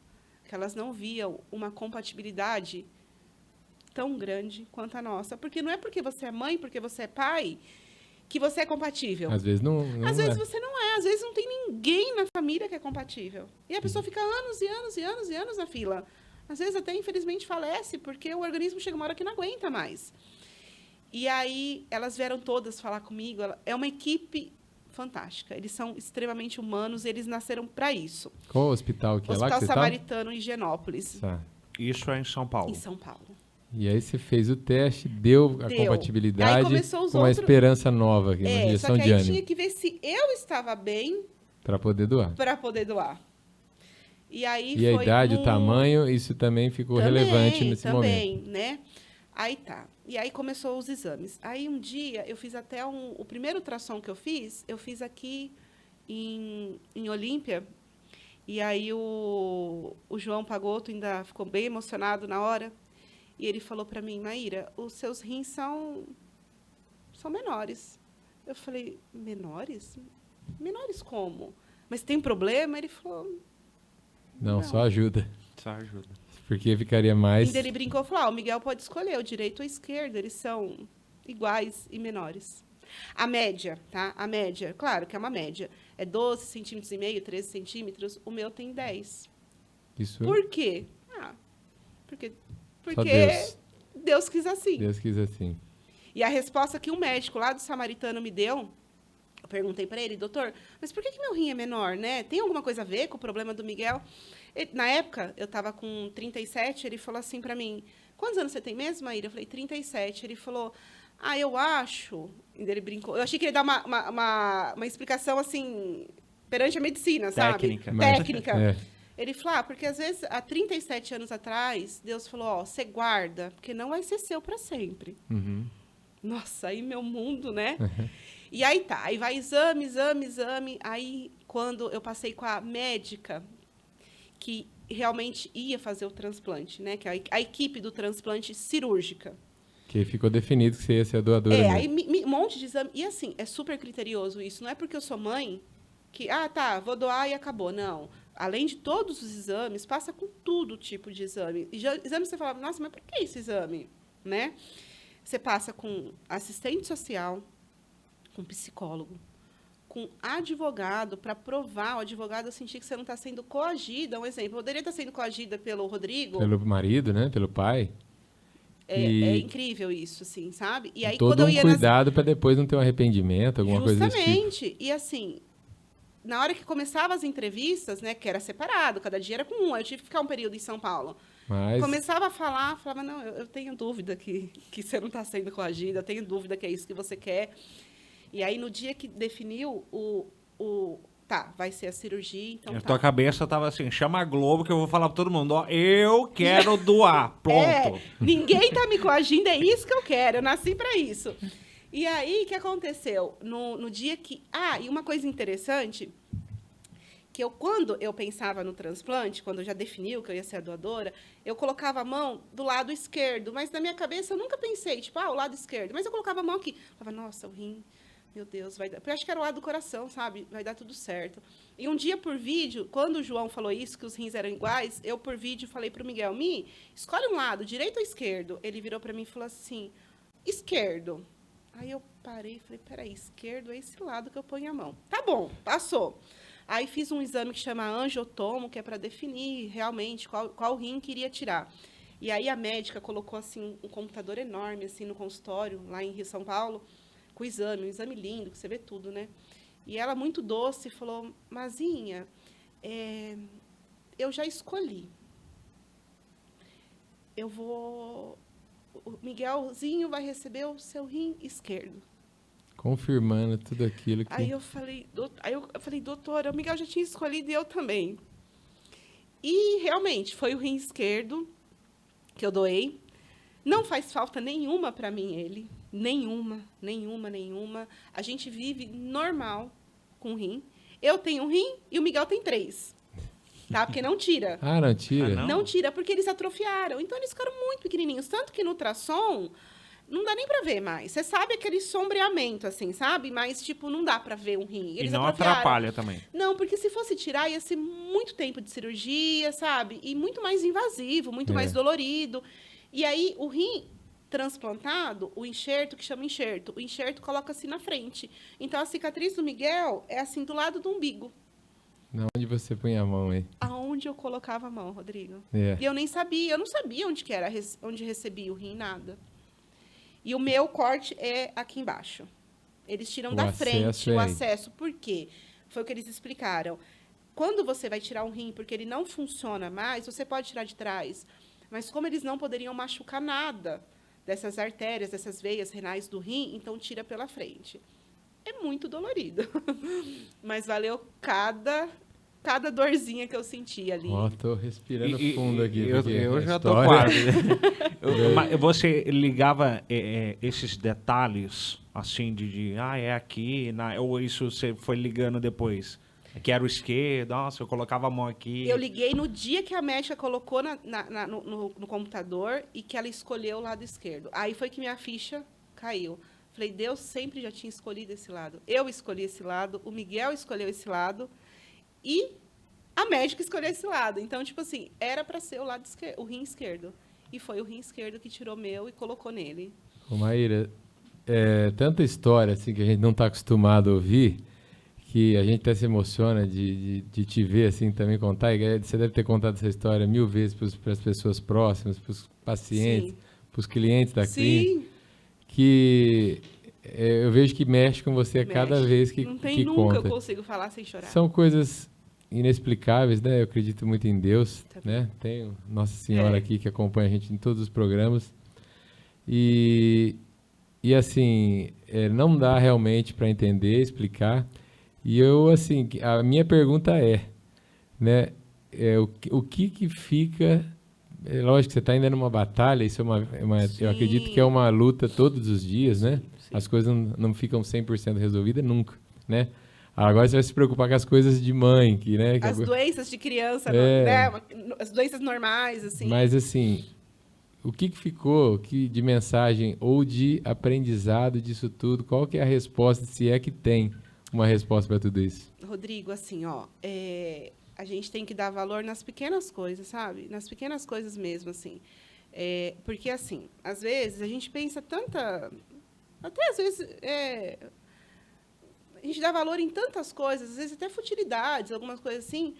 que elas não viam uma compatibilidade tão grande quanto a nossa. Porque não é porque você é mãe, porque você é pai, que você é compatível. Às vezes não Às vezes você não é. Às vezes não tem ninguém na família que é compatível. E a pessoa fica anos e anos e anos e anos na fila Às vezes até, infelizmente, falece, porque o organismo chega uma hora que não aguenta mais. E aí, elas vieram todas falar comigo. É uma equipe fantástica. Eles são extremamente humanos, eles nasceram para isso. Qual hospital que é lá Hospital que você Samaritano, em Higienópolis, tá? Isso é em São Paulo. em São Paulo. E aí você fez o teste, deu a Deu. compatibilidade Aí começou os com uma outros- esperança nova, aqui, uma Só injeção que de aí ânimo, tinha que ver se eu estava bem para poder doar. para poder doar. E aí E a foi idade, o muito- tamanho, isso também ficou relevante nesse momento. né? Aí tá. E aí começou os exames. Aí um dia eu fiz até o primeiro ultrassom que eu fiz aqui em Olímpia. E aí o João Pagotto ainda ficou bem emocionado na hora. E ele falou para mim, Maíra, os seus rins são menores. Eu falei, menores? Menores como? Mas tem problema? Ele falou, Não, só ajuda. Só ajuda. Porque ficaria mais. ainda ele brincou e falou, o Miguel pode escolher, o direito ou a esquerda, eles são iguais e menores. A média, tá? A média, claro que é uma média. É 12 centímetros e meio, 13 centímetros. O meu tem 10. Isso. Por quê? Porque Deus. Deus quis assim. Deus quis assim. E a resposta que um médico lá do Samaritano me deu, eu perguntei para ele, doutor, mas por que meu rim é menor, né? Tem alguma coisa a ver com o problema do Miguel? Na época, eu estava com 37, ele falou assim para mim, quantos anos você tem mesmo, Maíra? Eu falei, 37. Ele falou, eu acho... Ele brincou. Eu achei que ele ia dar uma explicação, assim, perante a medicina, sabe? Técnica. Técnica. É. Ele falou, porque às vezes, há 37 anos atrás, Deus falou, você guarda, porque não vai ser seu para sempre. Uhum. Nossa, aí meu mundo, né? E aí tá, aí vai exame. Aí, quando eu passei com a médica, que realmente ia fazer o transplante, né? Que é a equipe do transplante cirúrgica. Que ficou definido que você ia ser a doadora. Aí mesmo. um monte de exame. E assim, é super criterioso isso. Não é porque eu sou mãe que, tá, vou doar e acabou. Não. Além de todos os exames, passa com todo tipo de exame. E exame você fala, nossa, mas por que esse exame? Né? Você passa com assistente social, com psicólogo, com advogado, para provar o advogado sentir que você não está sendo coagida. Um exemplo, eu poderia estar sendo coagida pelo Rodrigo. Pelo marido, né? Pelo pai. É incrível isso, assim, sabe? E aí, todo quando eu ia cuidado para depois não ter um arrependimento, alguma coisa desse tipo. Justamente. E assim, na hora que começava as entrevistas, né, que era separado, cada dia era com um, eu tive que ficar um período em São Paulo. Mas Começava a falar, falava, não, eu tenho dúvida que você não está sendo coagida, eu tenho dúvida que é isso que você quer. E aí, no dia que definiu vai ser a cirurgia, então Na tá. tua cabeça tava assim, chama a Globo que eu vou falar pra todo mundo, ó, eu quero doar, pronto. Ninguém tá me coagindo, é isso que eu quero, eu nasci para isso. E aí, o que aconteceu? No dia que... e uma coisa interessante, que quando eu pensava no transplante, quando eu já definiu que eu ia ser a doadora, eu colocava a mão do lado esquerdo, mas na minha cabeça eu nunca pensei, tipo, o lado esquerdo. Mas eu colocava a mão aqui. Falava, nossa, o rim, meu Deus, vai dar... Porque eu acho que era o lado do coração, sabe? Vai dar tudo certo. E um dia, por vídeo, quando o João falou isso, que os rins eram iguais, eu, por vídeo, falei para o Miguel, escolhe um lado, direito ou esquerdo? Ele virou para mim e falou assim, esquerdo. Aí eu parei e falei, peraí, esquerdo é esse lado que eu ponho a mão. Tá bom, passou. Aí fiz um exame que chama angiotomo, que é para definir realmente qual rim queria tirar. E aí a médica colocou assim um computador enorme assim no consultório, lá em Rio, São Paulo, com o exame, um exame lindo, que você vê tudo, né? E ela, muito doce, falou, Mazinha, eu já escolhi. O Miguelzinho vai receber o seu rim esquerdo. confirmando tudo aquilo que... Aí eu falei, doutora, o Miguel já tinha escolhido e eu também. E, realmente, foi o rim esquerdo que eu doei. Não faz falta nenhuma para mim ele. Nenhuma. A gente vive normal com rim. Eu tenho um rim e o Miguel tem 3. Tá? Porque não tira. não tira? Não? Não tira, porque eles atrofiaram. Então, eles ficaram muito pequenininhos. Tanto que no ultrassom... Não dá nem pra ver mais. Você sabe aquele sombreamento, assim, sabe? Mas, tipo, não dá pra ver um rim. E não atrapalha também. Não, porque se fosse tirar, ia ser muito tempo de cirurgia, sabe? E muito mais invasivo, muito mais dolorido. E aí, o rim transplantado, o enxerto, que chama enxerto, o enxerto coloca-se na frente. Então, a cicatriz do Miguel é assim, do lado do umbigo. Onde você põe a mão aí? Aonde onde eu colocava a mão, Rodrigo. É. E eu nem sabia, eu não sabia onde que era, onde recebia o rim, nada. E o meu corte é aqui embaixo. Eles tiram da frente o acesso. Por quê? Foi o que eles explicaram. Quando você vai tirar um rim, porque ele não funciona mais, você pode tirar de trás. Mas como eles não poderiam machucar nada dessas artérias, dessas veias renais do rim, então tira pela frente. É muito dolorido. Mas valeu cada dorzinha que eu senti ali. Ó, tô respirando fundo aqui. Eu já tô quase. Você ligava esses detalhes, assim, é aqui, ou isso você foi ligando depois? Que era o esquerdo, nossa, eu colocava a mão aqui. Eu liguei no dia que a médica colocou no computador e que ela escolheu o lado esquerdo. Aí foi que minha ficha caiu. Falei, Deus sempre já tinha escolhido esse lado. Eu escolhi esse lado, o Miguel escolheu esse lado e a médica escolheu esse lado. Então, tipo assim, era para ser o lado esquerdo, o rim esquerdo. E foi o rim esquerdo que tirou meu e colocou nele. Ô, Maíra, tanta história assim que a gente não está acostumado a ouvir, que a gente até se emociona de te ver assim também contar. E você deve ter contado essa história 1000 vezes para as pessoas próximas, para os pacientes, para os clientes da clínica. Que eu vejo que mexe com você a cada vez que conta. Não tem nunca eu consigo falar sem chorar. São coisas inexplicáveis, né? Eu acredito muito em Deus, né? Tem Nossa Senhora aqui que acompanha a gente em todos os programas. E assim, não dá realmente para entender, explicar. E eu, assim, a minha pergunta né? O que fica... lógico que você está ainda numa batalha, isso eu acredito que é uma luta todos os dias, né? Sim. As coisas não ficam 100% resolvidas nunca, né? Agora você vai se preocupar com as coisas de mãe, né? As doenças de criança, né? As doenças normais, assim. Mas, assim, o que ficou de mensagem ou de aprendizado disso tudo? Qual que é a resposta, se é que tem uma resposta para tudo isso? Rodrigo, assim, a gente tem que dar valor nas pequenas coisas, sabe? Nas pequenas coisas mesmo, assim. Porque, assim, às vezes a gente pensa até às vezes... a gente dá valor em tantas coisas, às vezes até futilidades, algumas coisas assim.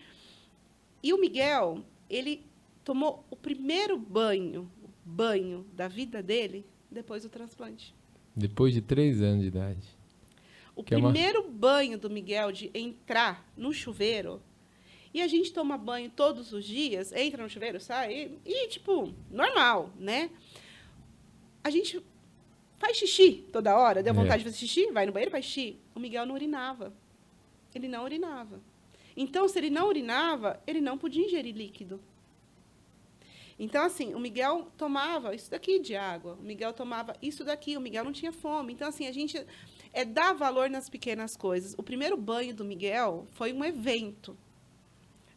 E o Miguel, ele tomou o primeiro banho da vida dele depois do transplante. Depois de 3 anos de idade. O primeiro banho do Miguel de entrar no chuveiro, e a gente toma banho todos os dias, entra no chuveiro, sai, e tipo, normal, né? A gente faz xixi toda hora, deu vontade de fazer xixi, vai no banheiro, faz xixi. O Miguel não urinava. Ele não urinava. Então, se ele não urinava, ele não podia ingerir líquido. Então, assim, o Miguel tomava isso daqui de água, o Miguel tomava isso daqui, o Miguel não tinha fome. Então, assim, a gente dá valor nas pequenas coisas. O primeiro banho do Miguel foi um evento.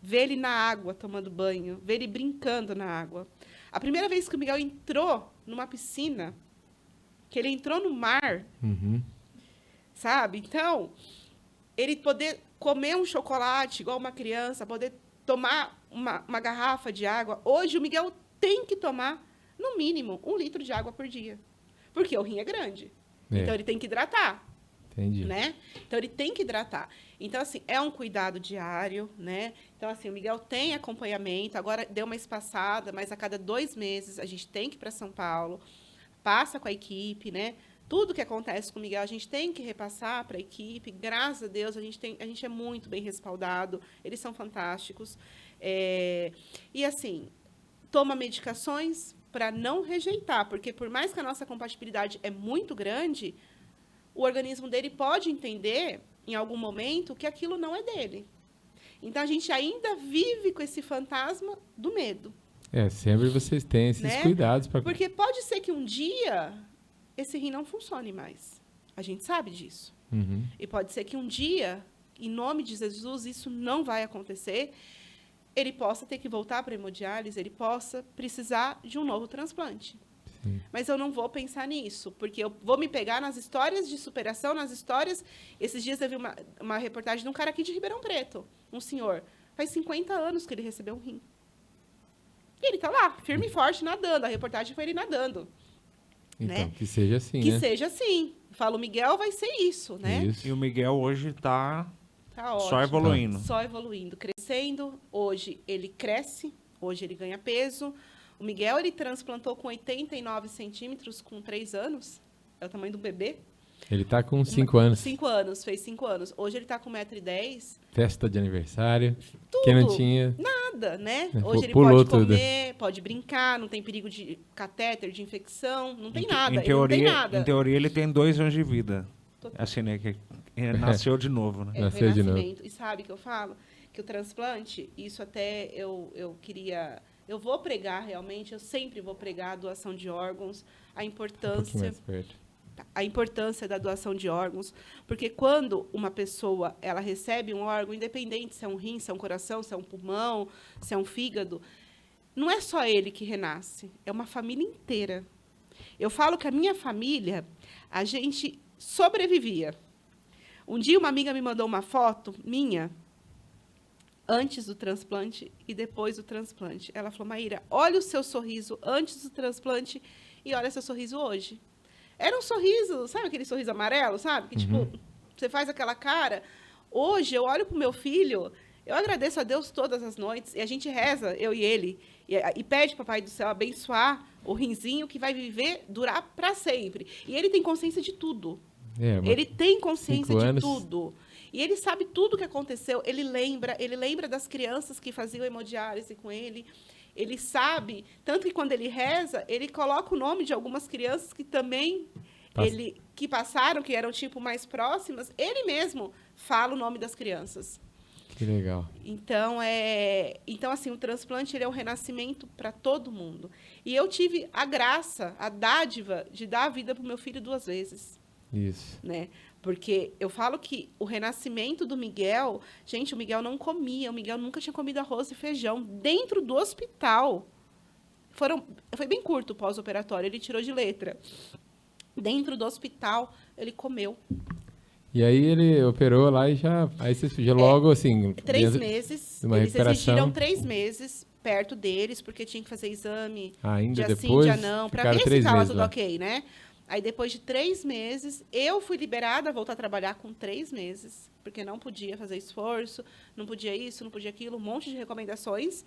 Ver ele na água tomando banho, ver ele brincando na água. A primeira vez que o Miguel entrou numa piscina, que ele entrou no mar, sabe? Então, ele poder comer um chocolate igual uma criança, poder tomar uma garrafa de água. Hoje, o Miguel tem que tomar, no mínimo, 1 litro de água por dia. Porque o rim é grande. Então, ele tem que hidratar. Entendi. Né? Então, ele tem que hidratar. Então, assim, é um cuidado diário, né? Então, assim, o Miguel tem acompanhamento. Agora, deu uma espaçada, mas a cada 2 meses a gente tem que ir para São Paulo. Passa com a equipe, né? Tudo que acontece com o Miguel, a gente tem que repassar para a equipe. Graças a Deus, a gente é muito bem respaldado. Eles são fantásticos. E, assim, toma medicações para não rejeitar, porque por mais que a nossa compatibilidade é muito grande, o organismo dele pode entender, em algum momento, que aquilo não é dele. Então, a gente ainda vive com esse fantasma do medo. Sempre vocês têm esses cuidados. Porque pode ser que um dia esse rim não funcione mais. A gente sabe disso. E pode ser que um dia, em nome de Jesus, isso não vai acontecer. Ele possa ter que voltar para a hemodiálise, ele possa precisar de um novo transplante. Sim. Mas eu não vou pensar nisso, porque eu vou me pegar nas histórias de superação, nas histórias... Esses dias eu vi uma reportagem de um cara aqui de Ribeirão Preto, um senhor. Faz 50 anos que ele recebeu um rim. E ele está lá, firme e forte, nadando. A reportagem foi ele nadando. Então, né? que seja assim, Que seja assim. Fala, o Miguel vai ser isso, né? Isso. E o Miguel hoje está Tá ótimo. Só evoluindo. Só evoluindo, crescendo. Hoje ele cresce, hoje ele ganha peso. O Miguel, ele transplantou com 89 centímetros com 3 anos. É o tamanho do bebê. Ele tá com 5 anos. 5 anos, fez 5 anos. Hoje ele tá com 1,10 m. Festa de aniversário. Tudo. Quem não tinha... Nada, né? É, Hoje ele pulou pode tudo. comer, pode brincar, não tem perigo de catéter, de infecção, não tem nada. Em Ele não tem nada. Em teoria, ele tem 2 anos de vida. Total. Assim, né? Que nasceu de novo, né? É, Nasceu de novo. renascimento. E sabe que eu falo? Que o transplante, isso até eu queria... Eu vou pregar realmente, eu sempre vou pregar a doação de órgãos, a Um pouquinho importância... mais perto. a importância da doação de órgãos, porque quando uma pessoa ela recebe um órgão, independente se é um rim, se é um coração, se é um pulmão, se é um fígado, não é só ele que renasce, é uma família inteira. Eu falo que a minha família, a gente sobrevivia. Um dia uma amiga me mandou uma foto minha, antes do transplante e depois do transplante. Ela falou, Maíra, olha o seu sorriso antes do transplante e olha seu sorriso hoje. Era um sorriso, sabe aquele sorriso amarelo, sabe? Que, tipo, você faz aquela cara. Hoje, eu olho pro meu filho, eu agradeço a Deus todas as noites, e a gente reza, eu e ele, e pede para Papai do Céu abençoar o rinzinho que vai durar para sempre. E ele tem consciência de tudo. Ele tem consciência de tudo. E ele sabe tudo o que aconteceu. Ele lembra das crianças que faziam hemodiálise com ele. Ele sabe, tanto que quando ele reza, ele coloca o nome de algumas crianças que também que passaram, que eram tipo mais próximas. Ele mesmo fala o nome das crianças. Que legal. Então assim, o transplante ele é um renascimento para todo mundo. E eu tive a graça, a dádiva de dar a vida para o meu filho 2 vezes. Isso. Né? Porque eu falo que o renascimento do Miguel... Gente, o Miguel não comia. O Miguel nunca tinha comido arroz e feijão dentro do hospital. Foi bem curto o pós-operatório. Ele tirou de letra. Dentro do hospital, ele comeu. E aí ele operou lá e já... Aí você já logo, assim... 3 meses. Uma Eles recuperação. exigiram 3 meses perto deles, porque tinha que fazer exame. Ainda dia depois, sim, dia não. Para ver se 3 estava meses tudo lá. ok, né? Aí, depois de 3 meses, eu fui liberada a voltar a trabalhar com 3 meses, porque não podia fazer esforço, não podia isso, não podia aquilo, um monte de recomendações.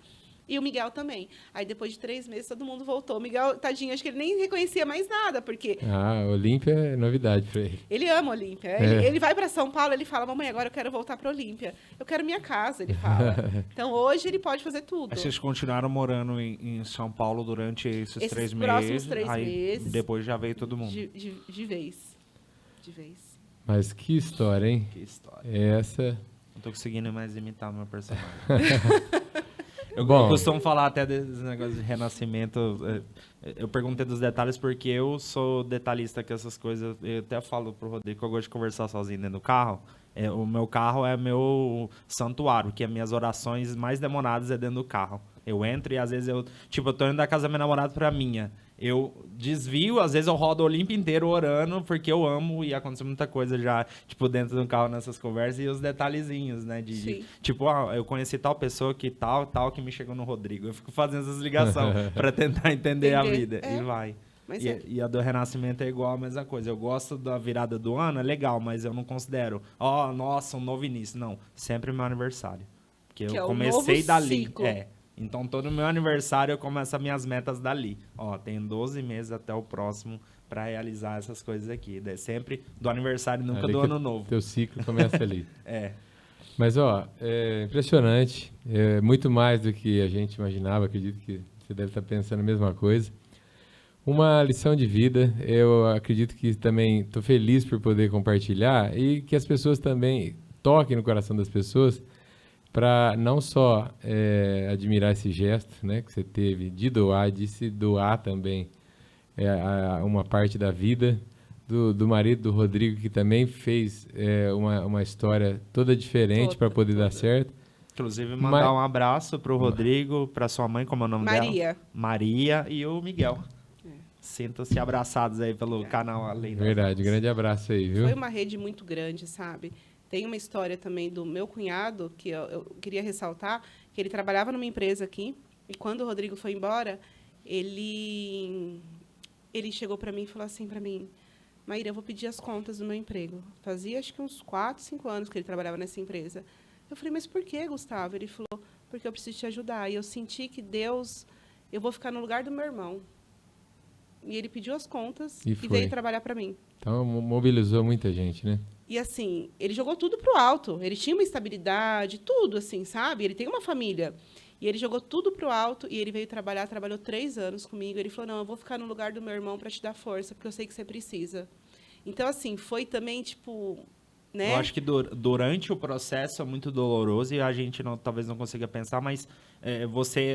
E o Miguel também. Aí, depois de 3 meses, todo mundo voltou. O Miguel, tadinho, acho que ele nem reconhecia mais nada, porque... Ah, Olímpia é novidade para ele. Ele ama Olímpia. Ele vai para São Paulo, ele fala, mamãe, agora eu quero voltar para Olímpia. Eu quero minha casa, ele fala. Então, hoje, ele pode fazer tudo. Aí vocês continuaram morando em São Paulo durante esses 3 meses. Próximos 3 aí meses. Depois já veio todo mundo. De vez. De vez. Mas que história, hein? Que história. Essa... Não tô conseguindo mais imitar o meu personagem. Eu Bom. costumo falar até desse negócio de renascimento. Eu perguntei dos detalhes porque eu sou detalhista com essas coisas. Eu até falo pro Rodrigo que eu gosto de conversar sozinho dentro do carro. O meu carro é meu santuário, que as minhas orações mais demoradas é dentro do carro. Eu entro e às vezes eu tô indo da casa da minha namorada pra minha. Eu desvio, às vezes eu rodo o Olímpio inteiro orando, porque eu amo e aconteceu muita coisa já, dentro do carro nessas conversas e os detalhezinhos, né? Eu conheci tal pessoa que tal, que me chegou no Rodrigo. Eu fico fazendo essas ligações pra tentar entender a vida. E vai. E a do renascimento é igual a mesma coisa. Eu gosto da virada do ano, é legal, mas eu não considero, nossa, um novo início. Não, sempre meu aniversário. Porque eu comecei dali. Ciclo. Então, todo meu aniversário eu começo as minhas metas dali. Tem 12 meses até o próximo para realizar essas coisas aqui. Sempre do aniversário, nunca Ali do que ano novo. Teu ciclo começa ali. É. Mas, é impressionante. É muito mais do que a gente imaginava. Acredito que você deve estar pensando a mesma coisa. Uma lição de vida. Eu acredito que também estou feliz por poder compartilhar e que as pessoas também toquem no coração das pessoas para não só admirar esse gesto, né, que você teve de doar, de se doar também uma parte da vida do marido do Rodrigo, que também fez uma história toda diferente para poder dar certo. Inclusive, mandar um abraço para o Rodrigo, para sua mãe, como é o nome dela? Maria e o Miguel. Sintam-se abraçados aí pelo canal Além das Verdade, grande abraço aí, viu? Foi uma rede muito grande, sabe? Tem uma história também do meu cunhado, que eu queria ressaltar, que ele trabalhava numa empresa aqui, e quando o Rodrigo foi embora, ele chegou para mim e falou assim para mim, Maíra, eu vou pedir as contas do meu emprego. Fazia, acho que uns 4, 5 anos que ele trabalhava nessa empresa. Eu falei, mas por que, Gustavo? Ele falou, porque eu preciso te ajudar. E eu senti que Deus, eu vou ficar no lugar do meu irmão. E ele pediu as contas e veio trabalhar para mim. Então, mobilizou muita gente, né? E, assim, ele jogou tudo pro alto. Ele tinha uma estabilidade, tudo, assim, sabe? Ele tem uma família. E ele jogou tudo pro alto e ele veio trabalhar, trabalhou 3 anos comigo. Ele falou, não, eu vou ficar no lugar do meu irmão para te dar força, porque eu sei que você precisa. Então, assim, foi também, tipo... né? Eu acho que durante o processo é muito doloroso e a gente talvez não consiga pensar, mas você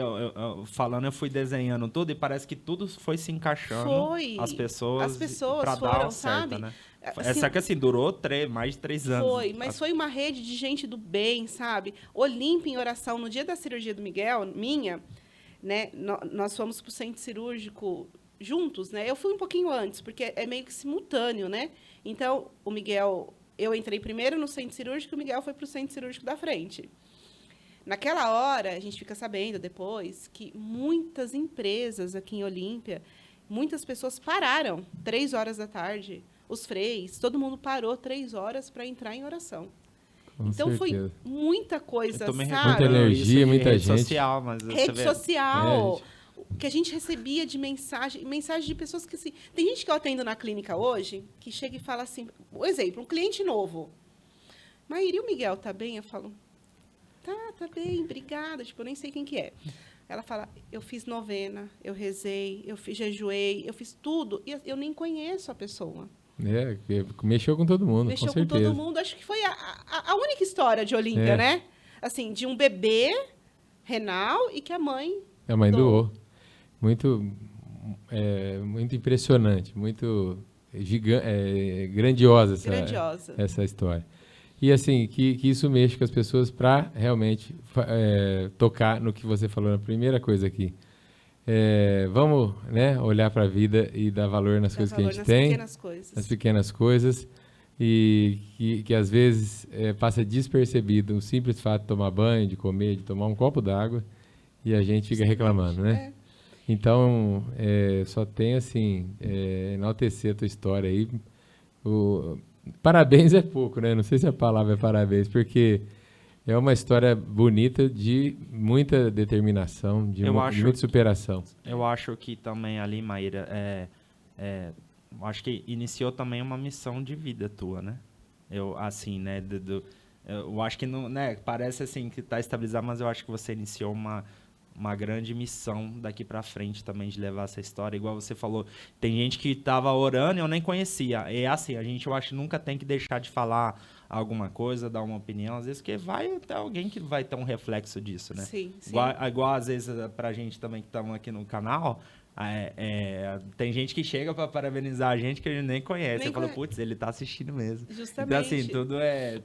falando, eu fui desenhando tudo e parece que tudo foi se encaixando. Foi. As pessoas foram, dar o certo, sabe? né? Assim, Só que assim, durou mais de 3 anos. Foi, mas foi uma rede de gente do bem, sabe? Olímpia em oração. No dia da cirurgia do Miguel, né? Nós fomos para o centro cirúrgico juntos, né? Eu fui um pouquinho antes, porque é meio que simultâneo, né? Então, o Miguel... Eu entrei primeiro no centro cirúrgico e o Miguel foi para o centro cirúrgico da frente. Naquela hora, a gente fica sabendo depois que muitas empresas aqui em Olímpia, muitas pessoas pararam 3 horas da tarde, os freios, todo mundo parou 3 horas para entrar em oração. Com então, certeza. foi muita coisa, sabe? Muita energia, muita rede gente. Social, mas rede social. gente. Que a gente recebia de mensagem de pessoas que, assim... Tem gente que eu atendo na clínica hoje, que chega e fala assim... Por exemplo, um cliente novo. Maíra, e o Miguel, tá bem? Eu falo, tá bem, obrigada. Tipo, eu nem sei quem que é. Ela fala, eu fiz novena, eu rezei, jejuei, eu fiz tudo. E eu nem conheço a pessoa. Mexeu com todo mundo, Mexeu com certeza. com todo mundo. Acho que foi a única história de Olímpia, né? Assim, de um bebê renal e que a mãe... A mãe doou. Muito impressionante, muito grandiosa essa história. E assim, que isso mexe com as pessoas para realmente tocar no que você falou na primeira coisa aqui. Vamos, né, olhar para a vida e dar valor nas coisas que a gente tem, nas pequenas coisas, e que às vezes passa despercebido o simples fato de tomar banho, de comer, de tomar um copo d'água, e a gente fica reclamando, né? Então, só tem, assim, enaltecer a tua história aí. Parabéns é pouco, né? Não sei se a palavra é parabéns, porque é uma história bonita de muita determinação, de muita superação. Eu acho que também ali, Maíra, eu acho que iniciou também uma missão de vida tua, né? Eu acho que não, né? Parece assim que está estabilizado, mas eu acho que você iniciou uma grande missão daqui para frente também de levar essa história. Igual você falou, tem gente que estava orando e eu nem conhecia. É assim, eu acho que nunca tem que deixar de falar alguma coisa, dar uma opinião, às vezes, porque vai ter alguém que vai ter um reflexo disso, né? Sim. Igual às vezes, pra gente também que estamos aqui no canal, tem gente que chega para parabenizar a gente que a gente nem conhece. Eu falo, putz, ele tá assistindo mesmo. Justamente. Então, assim,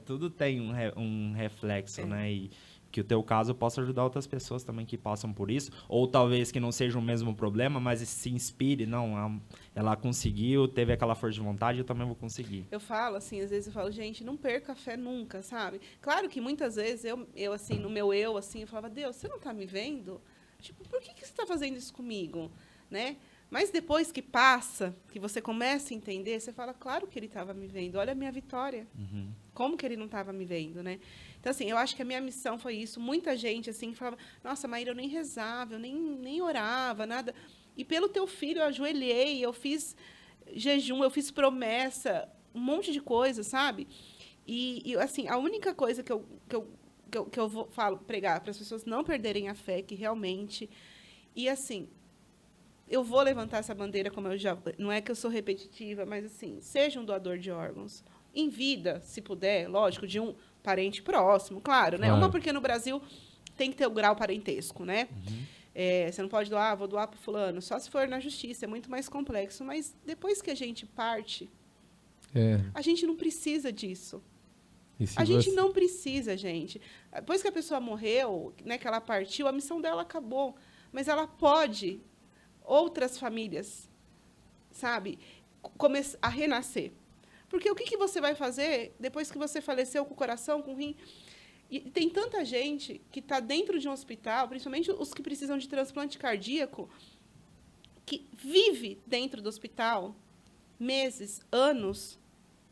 tudo tem um reflexo, né? E que o teu caso possa ajudar outras pessoas também que passam por isso, ou talvez que não seja o mesmo problema, mas se inspire, não, ela conseguiu, teve aquela força de vontade, eu também vou conseguir. Eu falo, assim, às vezes eu falo, gente, não perca a fé nunca, sabe? Claro que muitas vezes eu assim, no meu assim, eu falava, Deus, você não está me vendo? Tipo, por que você está fazendo isso comigo? Né? Mas depois que passa, que você começa a entender, você fala, claro que ele estava me vendo, olha a minha vitória. Uhum. Como que ele não estava me vendo, né? Então, assim, eu acho que a minha missão foi isso. Muita gente, assim, falava, nossa, Maíra, eu nem rezava, eu nem orava, nada. E pelo teu filho, eu ajoelhei, eu fiz jejum, eu fiz promessa, um monte de coisa, sabe? E assim, a única coisa que eu vou pregar para as pessoas não perderem a fé, que realmente... E, assim, eu vou levantar essa bandeira, como eu já... Não é que eu sou repetitiva, mas, assim, seja um doador de órgãos. Em vida, se puder, lógico, de um parente próximo, claro, né? Uma porque no Brasil tem que ter o grau parentesco, né? Uhum. Você não pode doar, vou doar para fulano, só se for na justiça, é muito mais complexo. Mas depois que a gente parte, a gente não precisa disso. A gente não precisa, gente. Depois que a pessoa morreu, né, que ela partiu, a missão dela acabou. Mas ela pode, outras famílias, sabe, começar a renascer. Porque o que você vai fazer depois que você faleceu com o coração, com o rim? E tem tanta gente que está dentro de um hospital, principalmente os que precisam de transplante cardíaco, que vive dentro do hospital, meses, anos,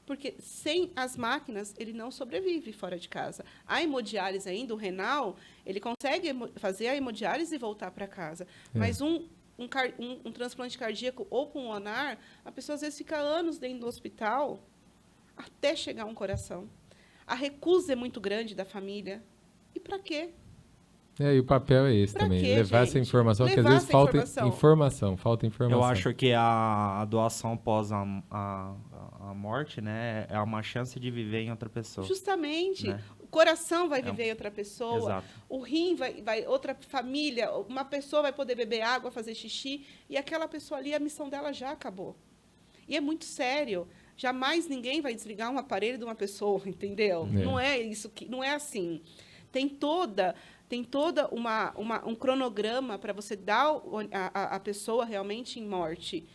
porque sem as máquinas ele não sobrevive fora de casa. A hemodiálise ainda, o renal, ele consegue fazer a hemodiálise e voltar para casa. Mas um transplante cardíaco ou pulmonar, a pessoa às vezes fica anos dentro do hospital até chegar um coração. A recusa é muito grande da família. E para quê? E o papel é esse Pra também, quê, levar gente? essa informação, que às Levar vezes essa falta informação. falta informação. Eu acho que a doação após a morte, né, é uma chance de viver em outra pessoa. Justamente. Né? O coração vai viver em outra pessoa. Exato. O rim vai outra família. Uma pessoa vai poder beber água, fazer xixi. E aquela pessoa ali, a missão dela já acabou. E é muito sério. Jamais ninguém vai desligar um aparelho de uma pessoa, entendeu? Não é isso, não é assim. Tem toda um cronograma para você dar a pessoa realmente em morte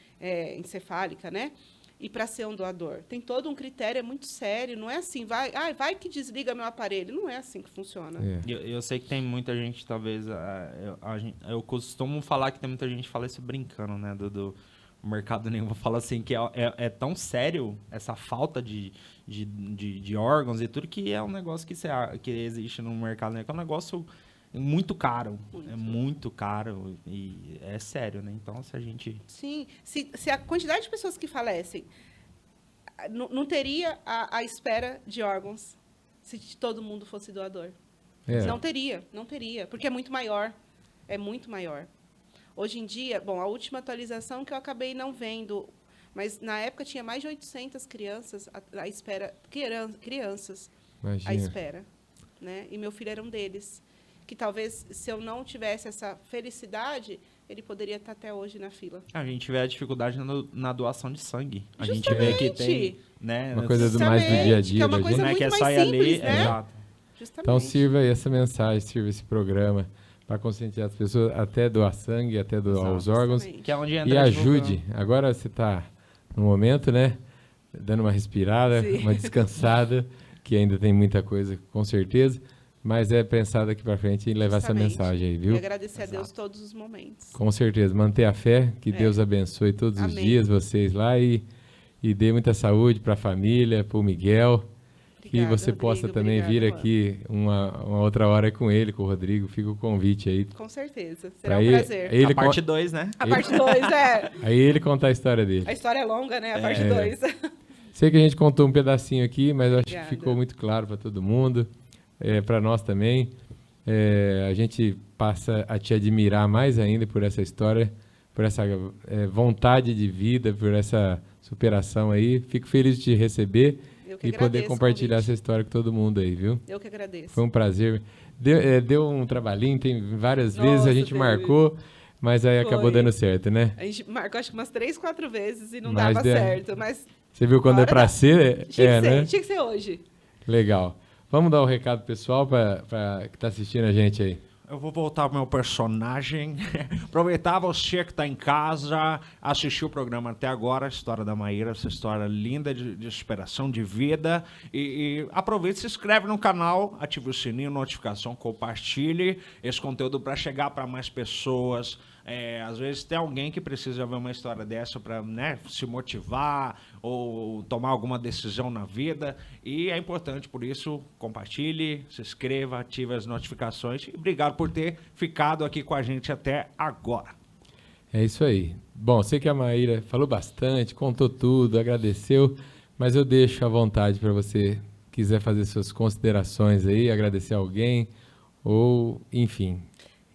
encefálica, né? E para ser um doador. Tem todo um critério, é muito sério. Não é assim, vai que desliga meu aparelho. Não é assim que funciona. Eu sei que tem muita gente, talvez... eu costumo falar que tem muita gente que fala isso brincando, né? Do mercado negro. Fala assim, que é tão sério essa falta de órgãos e tudo, que é um negócio que existe no mercado negro. É um negócio muito caro. É muito caro e é sério, né? Então, se a gente... Sim. Se a quantidade de pessoas que falecem não teria a espera de órgãos se todo mundo fosse doador. Não teria, porque é muito maior. É muito maior. Hoje em dia, bom, a última atualização que eu acabei não vendo, mas na época tinha mais de 800 crianças à espera, crianças à espera, né? E meu filho era um deles, que talvez, se eu não tivesse essa felicidade, ele poderia estar até hoje na fila. A gente vê a dificuldade na doação de sangue. A Justamente. gente vê que tem, né? Uma coisa mais do dia a dia. Que é uma coisa muito mais simples, né? Exato. Justamente. Então sirva aí essa mensagem, sirva esse programa para conscientizar as pessoas, até doar sangue, até doar os órgãos. Justamente. Que é onde entra E ajude. Agora você está no momento, né? Dando uma respirada, uma descansada, que ainda tem muita coisa, com certeza. Mas é pensar daqui para frente em levar essa mensagem aí, viu? E agradecer a Deus todos os momentos. Com certeza. Manter a fé, que Deus abençoe todos os dias vocês lá e dê muita saúde para a família, para o Miguel. Que você possa também vir aqui uma outra hora com ele, com o Rodrigo. Fica o convite aí. Com certeza. Será um prazer. A parte 2, né? A parte 2, Aí ele contar a história dele. A história é longa, né? A parte 2. Sei que a gente contou um pedacinho aqui, mas eu acho que ficou muito claro para todo mundo. Para nós também. A gente passa a te admirar mais ainda por essa história, por essa vontade de vida, por essa superação aí. Fico feliz de te receber. E poder compartilhar essa história com todo mundo aí, viu? Eu que agradeço. Foi um prazer. Deu um trabalhinho, tem várias vezes a gente marcou, mas aí acabou dando certo, né? A gente marcou acho que umas 3, 4 vezes e não dava certo, mas... Você viu quando é pra ser? Né? Tinha que ser hoje. Legal. Vamos dar um recado pessoal para que tá assistindo a gente aí. Eu vou voltar ao meu personagem. Aproveitar você que está em casa, assistiu o programa até agora, a história da Maíra, essa história linda de superação de vida. E aproveite, se inscreve no canal, ative o sininho, notificação, compartilhe esse conteúdo para chegar para mais pessoas. Às vezes tem alguém que precisa ver uma história dessa para, né, se motivar ou tomar alguma decisão na vida. E é importante, por isso, compartilhe, se inscreva, ative as notificações. E obrigado por ter ficado aqui com a gente até agora. É isso aí. Bom, sei que a Maíra falou bastante, contou tudo, agradeceu, mas eu deixo à vontade para você quiser fazer suas considerações aí, agradecer alguém ou, enfim...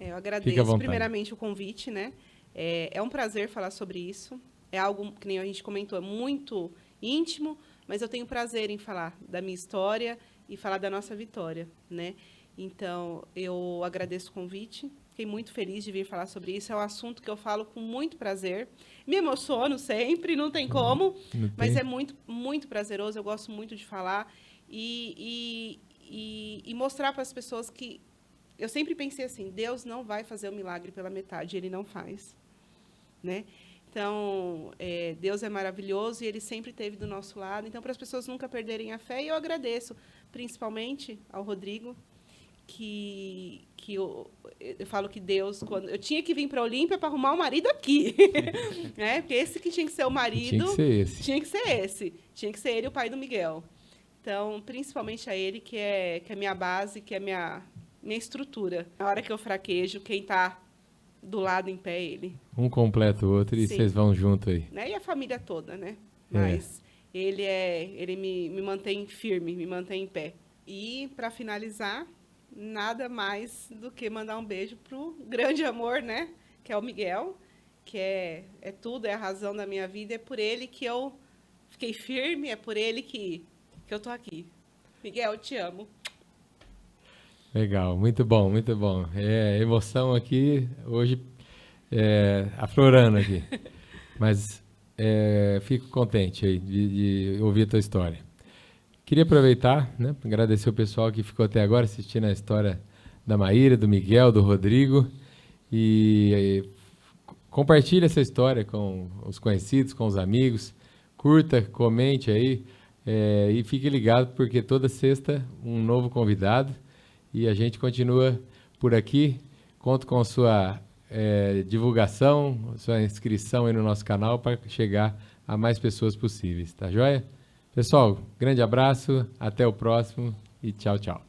Eu agradeço primeiramente o convite, né? É um prazer falar sobre isso. É algo que nem a gente comentou, é muito íntimo, mas eu tenho prazer em falar da minha história e falar da nossa vitória, né? Então, eu agradeço o convite. Fiquei muito feliz de vir falar sobre isso. É um assunto que eu falo com muito prazer. Me emociono sempre, não tem como, mas é muito, muito prazeroso. Eu gosto muito de falar e mostrar para as pessoas que eu sempre pensei assim, Deus não vai fazer o milagre pela metade, Ele não faz, né? Então, Deus é maravilhoso e Ele sempre esteve do nosso lado. Então, para as pessoas nunca perderem a fé, e eu agradeço, principalmente ao Rodrigo, eu falo que Deus, quando eu tinha que vir para Olímpia para arrumar um marido aqui, né? Porque esse que tinha que ser o marido, Tinha que ser esse. tinha que ser ele, o pai do Miguel. Então, principalmente a ele, que é minha base, que é minha estrutura. Na hora que eu fraquejo, quem está do lado em pé é ele. Um completa o outro e Sim. vocês vão junto aí. Né? E a família toda, né? É. Mas ele me mantém firme, me mantém em pé. E, para finalizar, nada mais do que mandar um beijo pro grande amor, né? Que é o Miguel, que é tudo, é a razão da minha vida. É por ele que eu fiquei firme, é por ele que eu tô aqui. Miguel, eu te amo. Legal, muito bom, muito bom. Emoção aqui, hoje, aflorando aqui. Mas fico contente aí de ouvir a tua história. Queria aproveitar, né, para agradecer o pessoal que ficou até agora assistindo a história da Maíra, do Miguel, do Rodrigo. E compartilhe essa história com os conhecidos, com os amigos. Curta, comente aí e fique ligado, porque toda sexta um novo convidado. E a gente continua por aqui. Conto com sua divulgação, sua inscrição aí no nosso canal para chegar a mais pessoas possíveis. Tá joia? Pessoal, grande abraço, até o próximo e tchau, tchau.